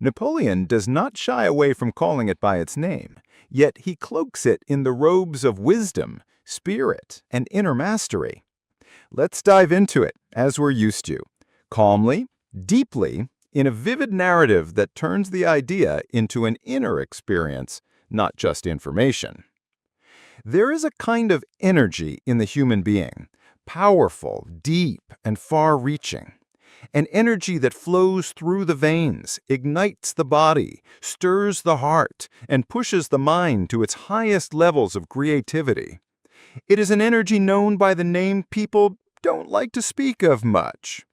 Napoleon does not shy away from calling it by its name, yet he cloaks it in the robes of wisdom, spirit, and inner mastery. Let's dive into it, as we're used to, calmly, deeply, in a vivid narrative that turns the idea into an inner experience, not just information. There is a kind of energy in the human being, powerful, deep, and far-reaching. An energy that flows through the veins, ignites the body, stirs the heart, and pushes the mind to its highest levels of creativity. It is an energy known by the name people don't like to speak of much.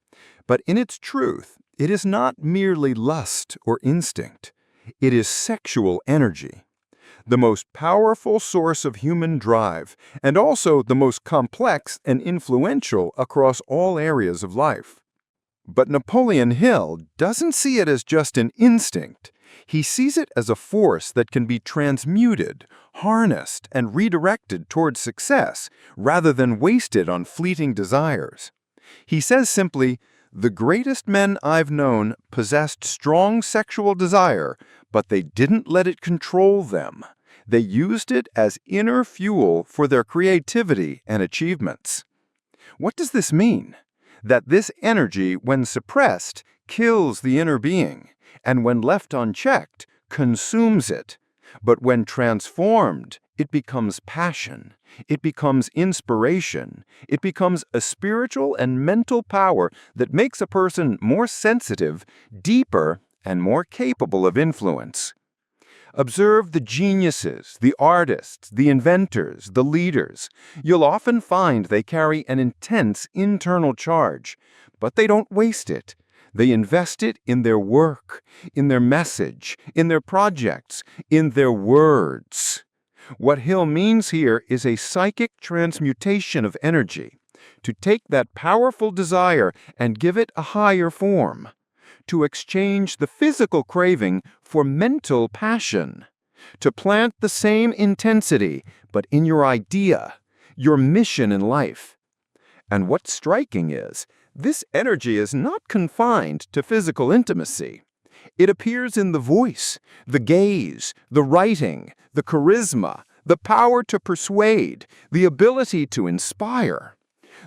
But in its truth, it is not merely lust or instinct. It is sexual energy, the most powerful source of human drive, and also the most complex and influential across all areas of life. But Napoleon Hill doesn't see it as just an instinct. He sees it as a force that can be transmuted, harnessed, and redirected towards success, rather than wasted on fleeting desires. He says simply, "The greatest men I've known possessed strong sexual desire, but they didn't let it control them. They used it as inner fuel for their creativity and achievements." What does this mean? That this energy, when suppressed, kills the inner being, and when left unchecked, consumes it. But when transformed, it becomes passion. It becomes inspiration. It becomes a spiritual and mental power that makes a person more sensitive, deeper, and more capable of influence. Observe the geniuses, the artists, the inventors, the leaders. You'll often find they carry an intense internal charge, but they don't waste it. They invest it in their work, in their message, in their projects, in their words. What Hill means here is a psychic transmutation of energy, to take that powerful desire and give it a higher form, to exchange the physical craving for mental passion, to plant the same intensity, but in your idea, your mission in life. And what's striking is, this energy is not confined to physical intimacy. It appears in the voice, the gaze, the writing, the charisma, the power to persuade, the ability to inspire.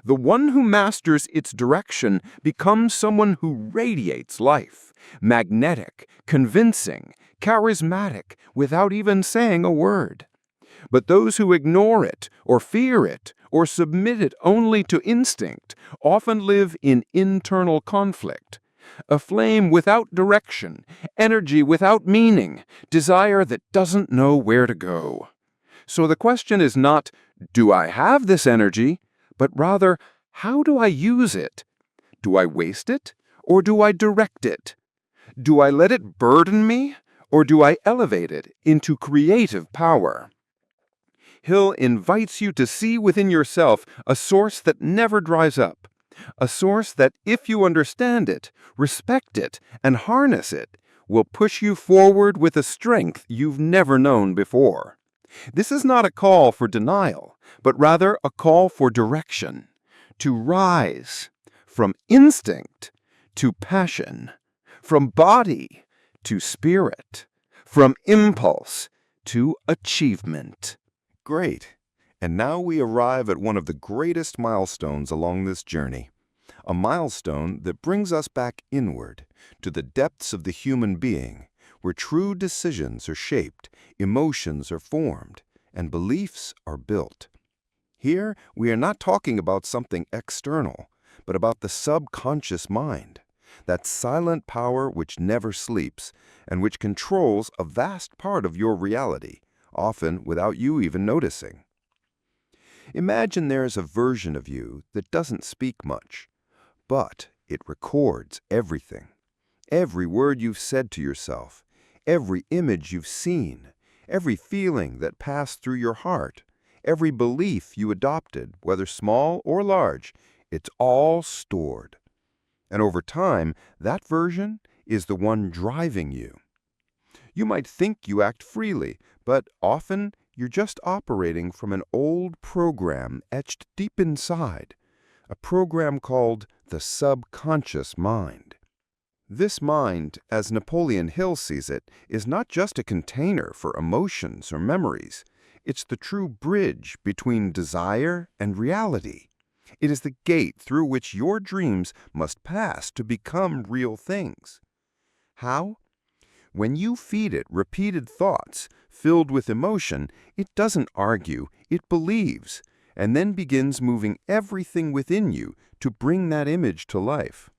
The one who masters its direction becomes someone who radiates life, magnetic, convincing, charismatic, without even saying a word. But those who ignore it, or fear it, or submit it only to instinct, often live in internal conflict. A flame without direction, energy without meaning, desire that doesn't know where to go. So the question is not, do I have this energy? But rather, how do I use it? Do I waste it, or do I direct it? Do I let it burden me, or do I elevate it into creative power? Hill invites you to see within yourself a source that never dries up, a source that, if you understand it, respect it, and harness it, will push you forward with a strength you've never known before. This is not a call for denial, but rather a call for direction. to rise, from instinct to passion, from body to spirit, from impulse to achievement. Great. And now we arrive at one of the greatest milestones along this journey. A milestone that brings us back inward, to the depths of the human being, where true decisions are shaped, emotions are formed, and beliefs are built. Here, we are not talking about something external, but about the subconscious mind, that silent power which never sleeps and which controls a vast part of your reality, often without you even noticing. Imagine there is a version of you that doesn't speak much, but it records everything. Every word you've said to yourself, every image you've seen, every feeling that passed through your heart, every belief you adopted, whether small or large, it's all stored. And over time, that version is the one driving you. You might think you act freely, but often you're just operating from an old program etched deep inside, a program called the subconscious mind. This mind, as Napoleon Hill sees it, is not just a container for emotions or memories. It's the true bridge between desire and reality. It is the gate through which your dreams must pass to become real things. How? When you feed it repeated thoughts filled with emotion, it doesn't argue, it believes, and then begins moving everything within you to bring that image to life.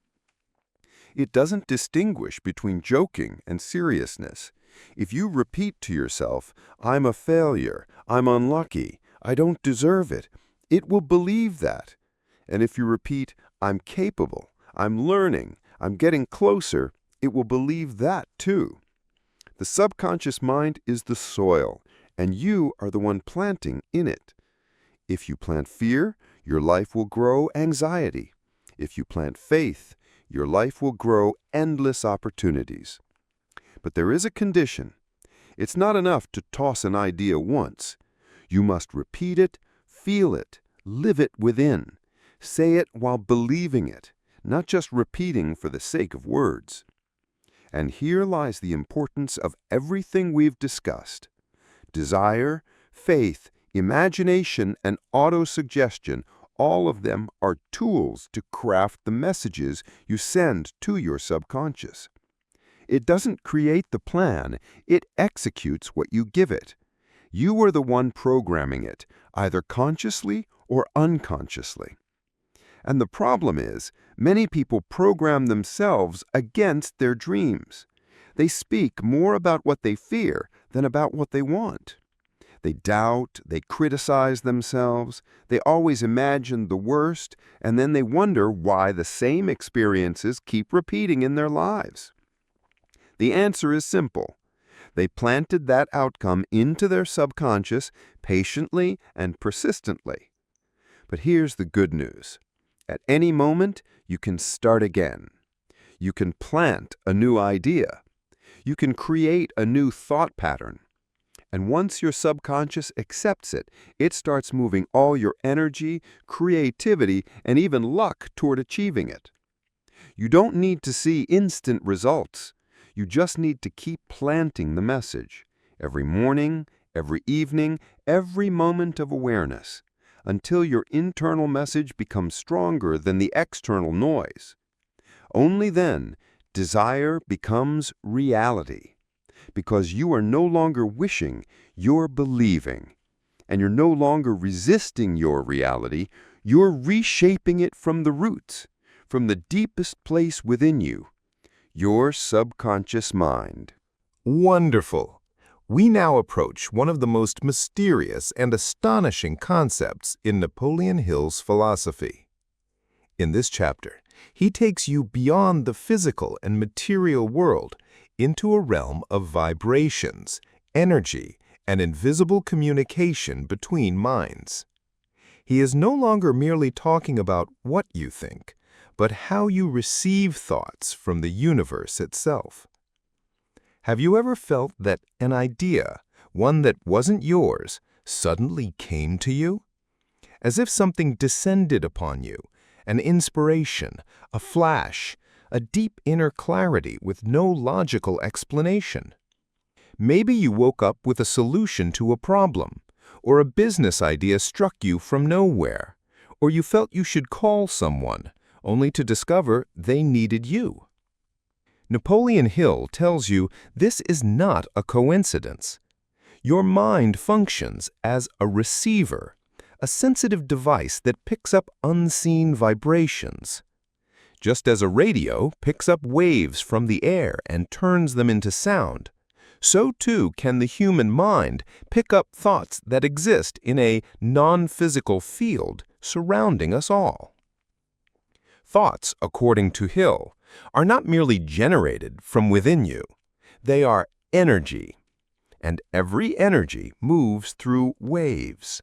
It doesn't distinguish between joking and seriousness. If you repeat to yourself, "I'm a failure, I'm unlucky, I don't deserve it," it will believe that. And if you repeat, "I'm capable, I'm learning, I'm getting closer," it will believe that too. The subconscious mind is the soil, and you are the one planting in it. If you plant fear, your life will grow anxiety. If you plant faith, your life will grow endless opportunities. But there is a condition. It's not enough to toss an idea once. You must repeat it, feel it, live it within. Say it while believing it, not just repeating for the sake of words. And here lies the importance of everything we've discussed. Desire, faith, imagination, and autosuggestion, all of them are tools to craft the messages you send to your subconscious. It doesn't create the plan, it executes what you give it. You are the one programming it, either consciously or unconsciously. And the problem is, many people program themselves against their dreams. They speak more about what they fear than about what they want. They doubt, they criticize themselves, they always imagine the worst, and then they wonder why the same experiences keep repeating in their lives. The answer is simple. They planted that outcome into their subconscious patiently and persistently. But here's the good news. At any moment, you can start again. You can plant a new idea. You can create a new thought pattern. And once your subconscious accepts it, it starts moving all your energy, creativity, and even luck toward achieving it. You don't need to see instant results. You just need to keep planting the message. Every morning, every evening, every moment of awareness, until your internal message becomes stronger than the external noise. Only then, desire becomes reality, because you are no longer wishing, you're believing. And you're no longer resisting your reality, you're reshaping it from the roots, from the deepest place within you, your subconscious mind. Wonderful. We now approach one of the most mysterious and astonishing concepts in Napoleon Hill's philosophy. In this chapter, he takes you beyond the physical and material world into a realm of vibrations, energy, and invisible communication between minds. He is no longer merely talking about what you think, but how you receive thoughts from the universe itself. Have you ever felt that an idea, one that wasn't yours, suddenly came to you? as if something descended upon you, an inspiration, a flash, a deep inner clarity with no logical explanation. Maybe you woke up with a solution to a problem, or a business idea struck you from nowhere, or you felt you should call someone, only to discover they needed you. Napoleon Hill tells you this is not a coincidence. Your mind functions as a receiver, a sensitive device that picks up unseen vibrations. Just as a radio picks up waves from the air and turns them into sound, so too can the human mind pick up thoughts that exist in a non-physical field surrounding us all. Thoughts, according to Hill, are not merely generated from within you. They are energy, and every energy moves through waves.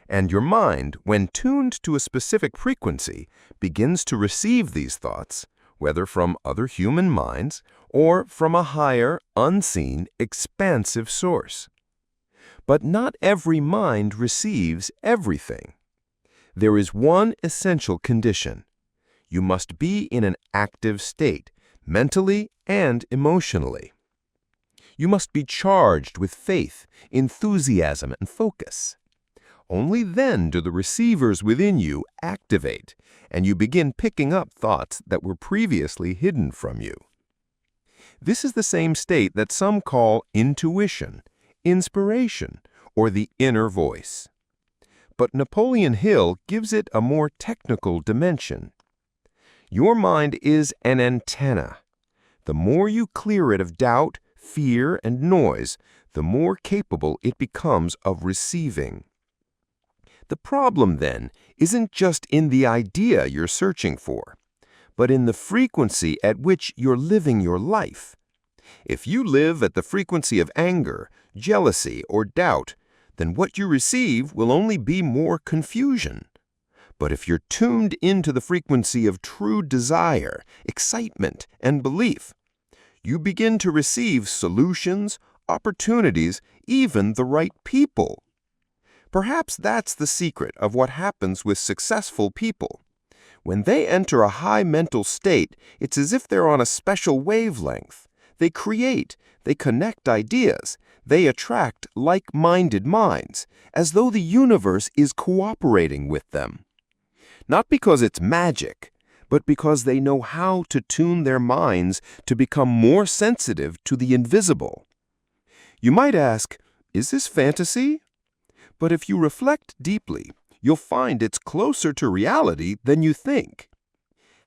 And your mind, when tuned to a specific frequency, begins to receive these thoughts, whether from other human minds or from a higher, unseen, expansive source. But not every mind receives everything. There is one essential condition. You must be in an active state, mentally and emotionally. You must be charged with faith, enthusiasm, and focus. Only then do the receivers within you activate, and you begin picking up thoughts that were previously hidden from you. This is the same state that some call intuition, inspiration, or the inner voice. But Napoleon Hill gives it a more technical dimension. Your mind is an antenna. The more you clear it of doubt, fear, and noise, the more capable it becomes of receiving. The problem, then, isn't just in the idea you're searching for, but in the frequency at which you're living your life. If you live at the frequency of anger, jealousy, or doubt, then what you receive will only be more confusion. But if you're tuned into the frequency of true desire, excitement, and belief, you begin to receive solutions, opportunities, even the right people. Perhaps that's the secret of what happens with successful people. When they enter a high mental state, it's as if they're on a special wavelength. They create, they connect ideas, they attract like-minded minds, as though the universe is cooperating with them. Not because it's magic, but because they know how to tune their minds to become more sensitive to the invisible. You might ask, is this fantasy? But if you reflect deeply, you'll find it's closer to reality than you think.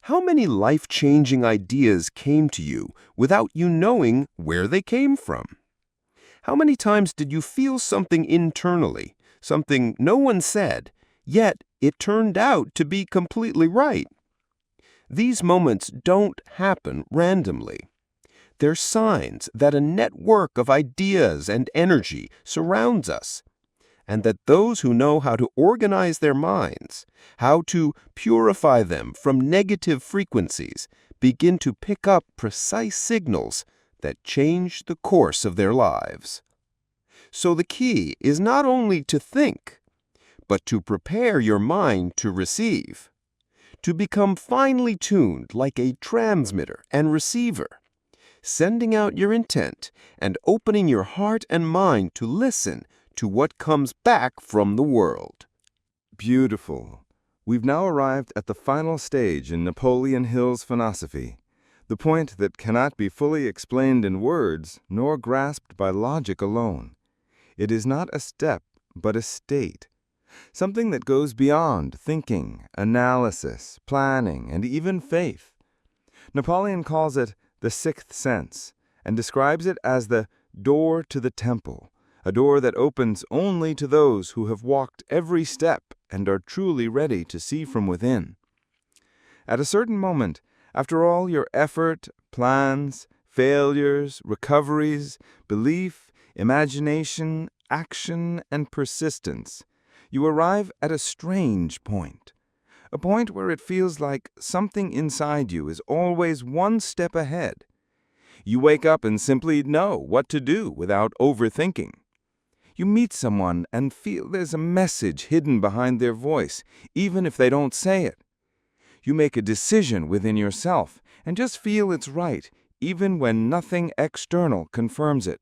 How many life-changing ideas came to you without you knowing where they came from? How many times did you feel something internally, something no one said, yet it turned out to be completely right? These moments don't happen randomly. They're signs that a network of ideas and energy surrounds us, and that those who know how to organize their minds, how to purify them from negative frequencies, begin to pick up precise signals that change the course of their lives. So the key is not only to think, but to prepare your mind to receive, to become finely tuned like a transmitter and receiver, sending out your intent and opening your heart and mind to listen to what comes back from the world. Beautiful. We've now arrived at the final stage in Napoleon Hill's philosophy, the point that cannot be fully explained in words nor grasped by logic alone. It is not a step, but a state, something that goes beyond thinking, analysis, planning, and even faith. Napoleon calls it the sixth sense and describes it as the door to the temple, a door that opens only to those who have walked every step and are truly ready to see from within. At a certain moment, after all your effort, plans, failures, recoveries, belief, imagination, action, and persistence, you arrive at a strange point, a point where it feels like something inside you is always one step ahead. You wake up and simply know what to do without overthinking. You meet someone and feel there's a message hidden behind their voice, even if they don't say it. You make a decision within yourself and just feel it's right, even when nothing external confirms it.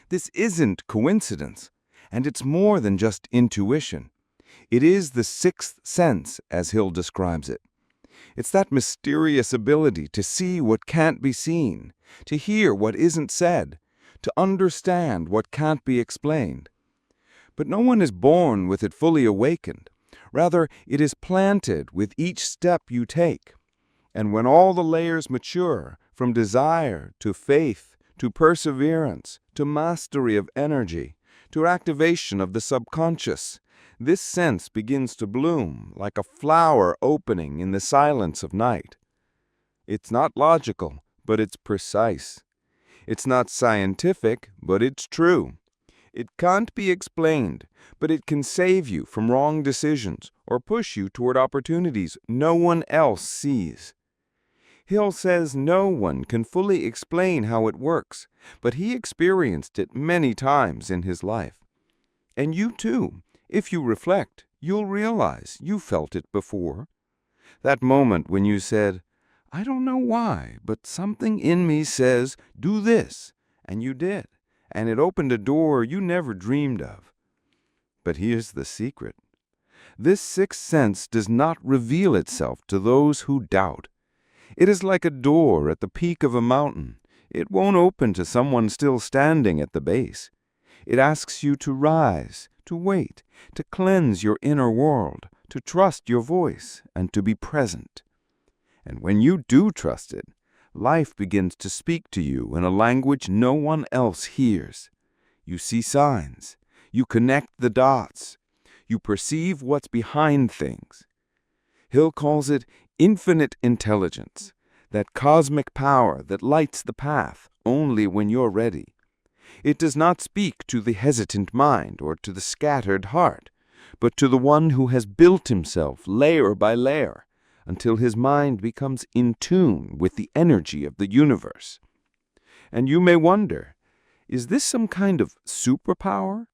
This isn't coincidence, and it's more than just intuition. It is the sixth sense, as Hill describes it. It's that mysterious ability to see what can't be seen, to hear what isn't said, to understand what can't be explained. But no one is born with it fully awakened. Rather, it is planted with each step you take. And when all the layers mature, from desire to faith, to perseverance, to mastery of energy, to activation of the subconscious, this sense begins to bloom like a flower opening in the silence of night. It's not logical, but it's precise. It's not scientific, but it's true. It can't be explained, but it can save you from wrong decisions or push you toward opportunities no one else sees. Hill says no one can fully explain how it works, but he experienced it many times in his life. And you too, if you reflect, you'll realize you felt it before. That moment when you said, "I don't know why, but something in me says, do this," and you did, and it opened a door you never dreamed of. But here's the secret. This sixth sense does not reveal itself to those who doubt. It is like a door at the peak of a mountain. It won't open to someone still standing at the base. It asks you to rise, to wait, to cleanse your inner world, to trust your voice, and to be present. And when you do trust it, life begins to speak to you in a language no one else hears. You see signs. You connect the dots. You perceive what's behind things. Hill calls it infinite intelligence, that cosmic power that lights the path only when you're ready. It does not speak to the hesitant mind or to the scattered heart, but to the one who has built himself layer by layer until his mind becomes in tune with the energy of the universe. And you may wonder, is this some kind of superpower?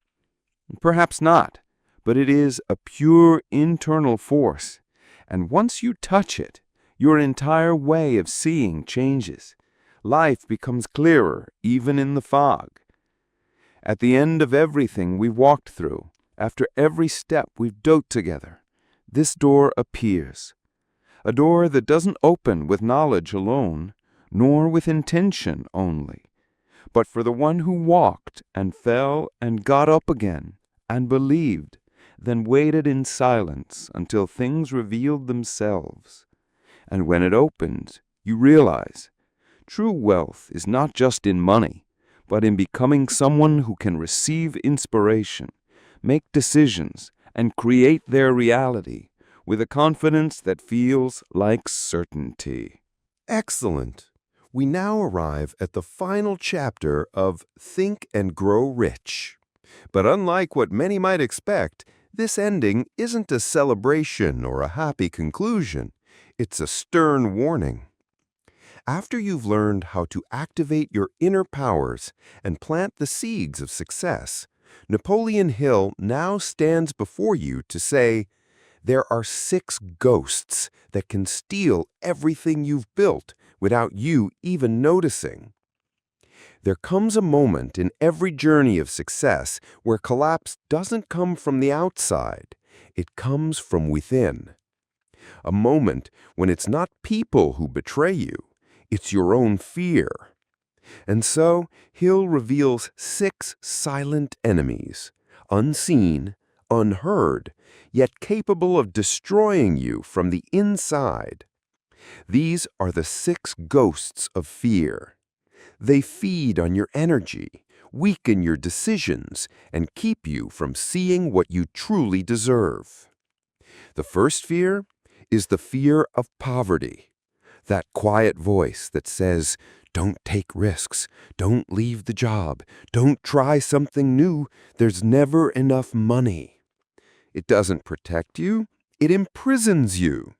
Perhaps not, but it is a pure internal force, and once you touch it, your entire way of seeing changes. Life becomes clearer, even in the fog. At the end of everything we've walked through, after every step we've dove together, this door appears. A door that doesn't open with knowledge alone, nor with intention only, but for the one who walked and fell and got up again and believed, then waited in silence until things revealed themselves. And when it opens, you realize true wealth is not just in money, but in becoming someone who can receive inspiration, make decisions, and create their reality with a confidence that feels like certainty. Excellent. We now arrive at the final chapter of Think and Grow Rich. But unlike what many might expect, this ending isn't a celebration or a happy conclusion. It's a stern warning. After you've learned how to activate your inner powers and plant the seeds of success, Napoleon Hill now stands before you to say, there are 6 ghosts that can steal everything you've built without you even noticing. There comes a moment in every journey of success where collapse doesn't come from the outside, it comes from within. A moment when it's not people who betray you, it's your own fear. And so, Hill reveals 6 silent enemies, unseen, unheard, yet capable of destroying you from the inside. These are the 6 ghosts of fear. They feed on your energy, weaken your decisions, and keep you from seeing what you truly deserve. The first fear is the fear of poverty. That quiet voice that says, don't take risks, don't leave the job, don't try something new, there's never enough money. It doesn't protect you, it imprisons you.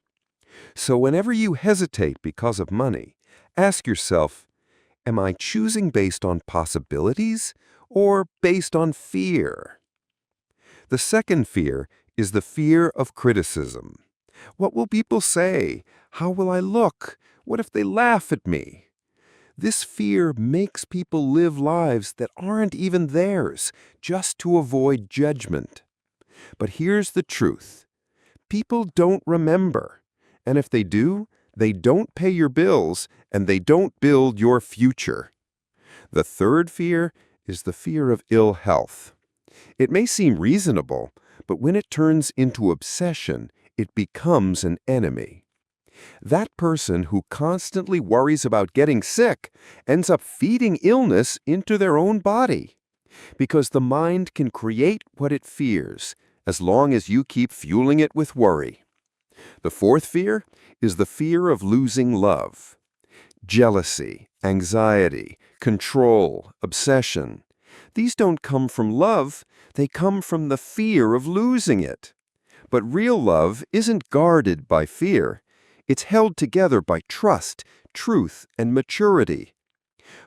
So whenever you hesitate because of money, ask yourself, Am I choosing based on possibilities or based on fear? The second fear is the fear of criticism. What will people say? How will I look? What if they laugh at me? This fear makes people live lives that aren't even theirs, just to avoid judgment. But here's the truth. People don't remember. And if they do, they don't pay your bills and they don't build your future. The third fear is the fear of ill health. It may seem reasonable, but when it turns into obsession, it becomes an enemy. That person who constantly worries about getting sick ends up feeding illness into their own body. Because the mind can create what it fears, as long as you keep fueling it with worry. The fourth fear is the fear of losing love. Jealousy, anxiety, control, obsession. These don't come from love, they come from the fear of losing it. But real love isn't guarded by fear. It's held together by trust, truth, and maturity.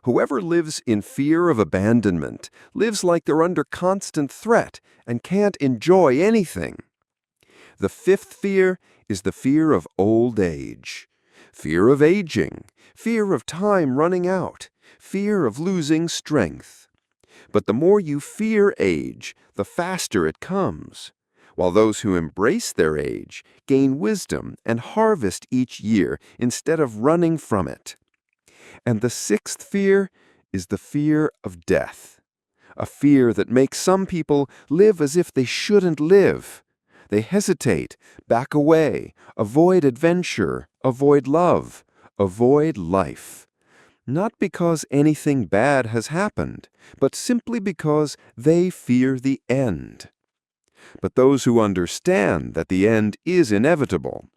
Whoever lives in fear of abandonment lives like they're under constant threat and can't enjoy anything. The fifth fear is the fear of old age. Fear of aging, fear of time running out, fear of losing strength. But the more you fear age, the faster it comes. While those who embrace their age gain wisdom and harvest each year instead of running from it. And the sixth fear is the fear of death, a fear that makes some people live as if they shouldn't live. They hesitate, back away, avoid adventure, avoid love, avoid life. Not because anything bad has happened, but simply because they fear the end. But those who understand that the end is inevitable,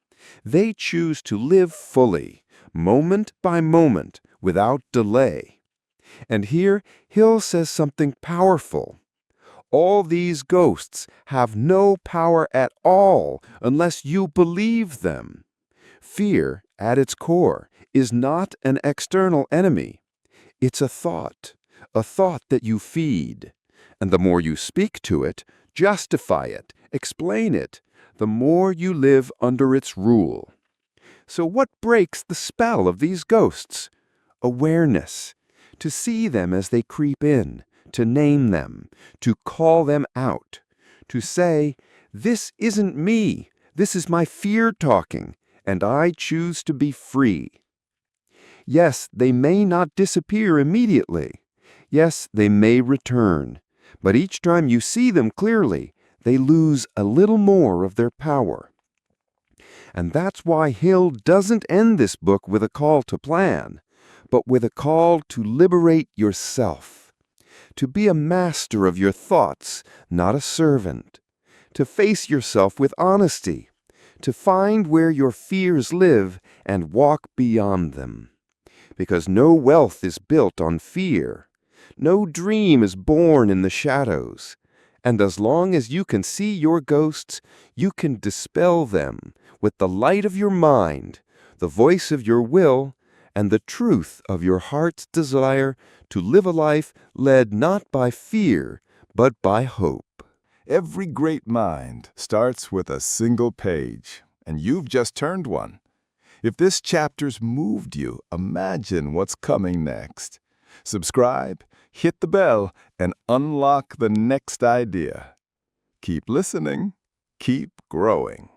they choose to live fully, moment by moment, without delay. And here Hill says something powerful. All these ghosts have no power at all unless you believe them. Fear, at its core, is not an external enemy. It's a thought that you feed. And the more you speak to it, justify it, explain it, the more you live under its rule. So what breaks the spell of these ghosts? Awareness. To see them as they creep in, to name them, to call them out, to say, "This isn't me, this is my fear talking, and I choose to be free." Yes, they may not disappear immediately. Yes, they may return. But each time you see them clearly, they lose a little more of their power. And that's why Hill doesn't end this book with a call to plan, but with a call to liberate yourself, to be a master of your thoughts, not a servant, to face yourself with honesty, to find where your fears live and walk beyond them. Because no wealth is built on fear. No dream is born in the shadows. And as long as you can see your ghosts, you can dispel them with the light of your mind, the voice of your will, and the truth of your heart's desire to live a life led not by fear, but by hope. Every great mind starts with a single page, and you've just turned one. If this chapter's moved you, imagine what's coming next. Subscribe, hit the bell, and unlock the next idea. Keep listening, keep growing.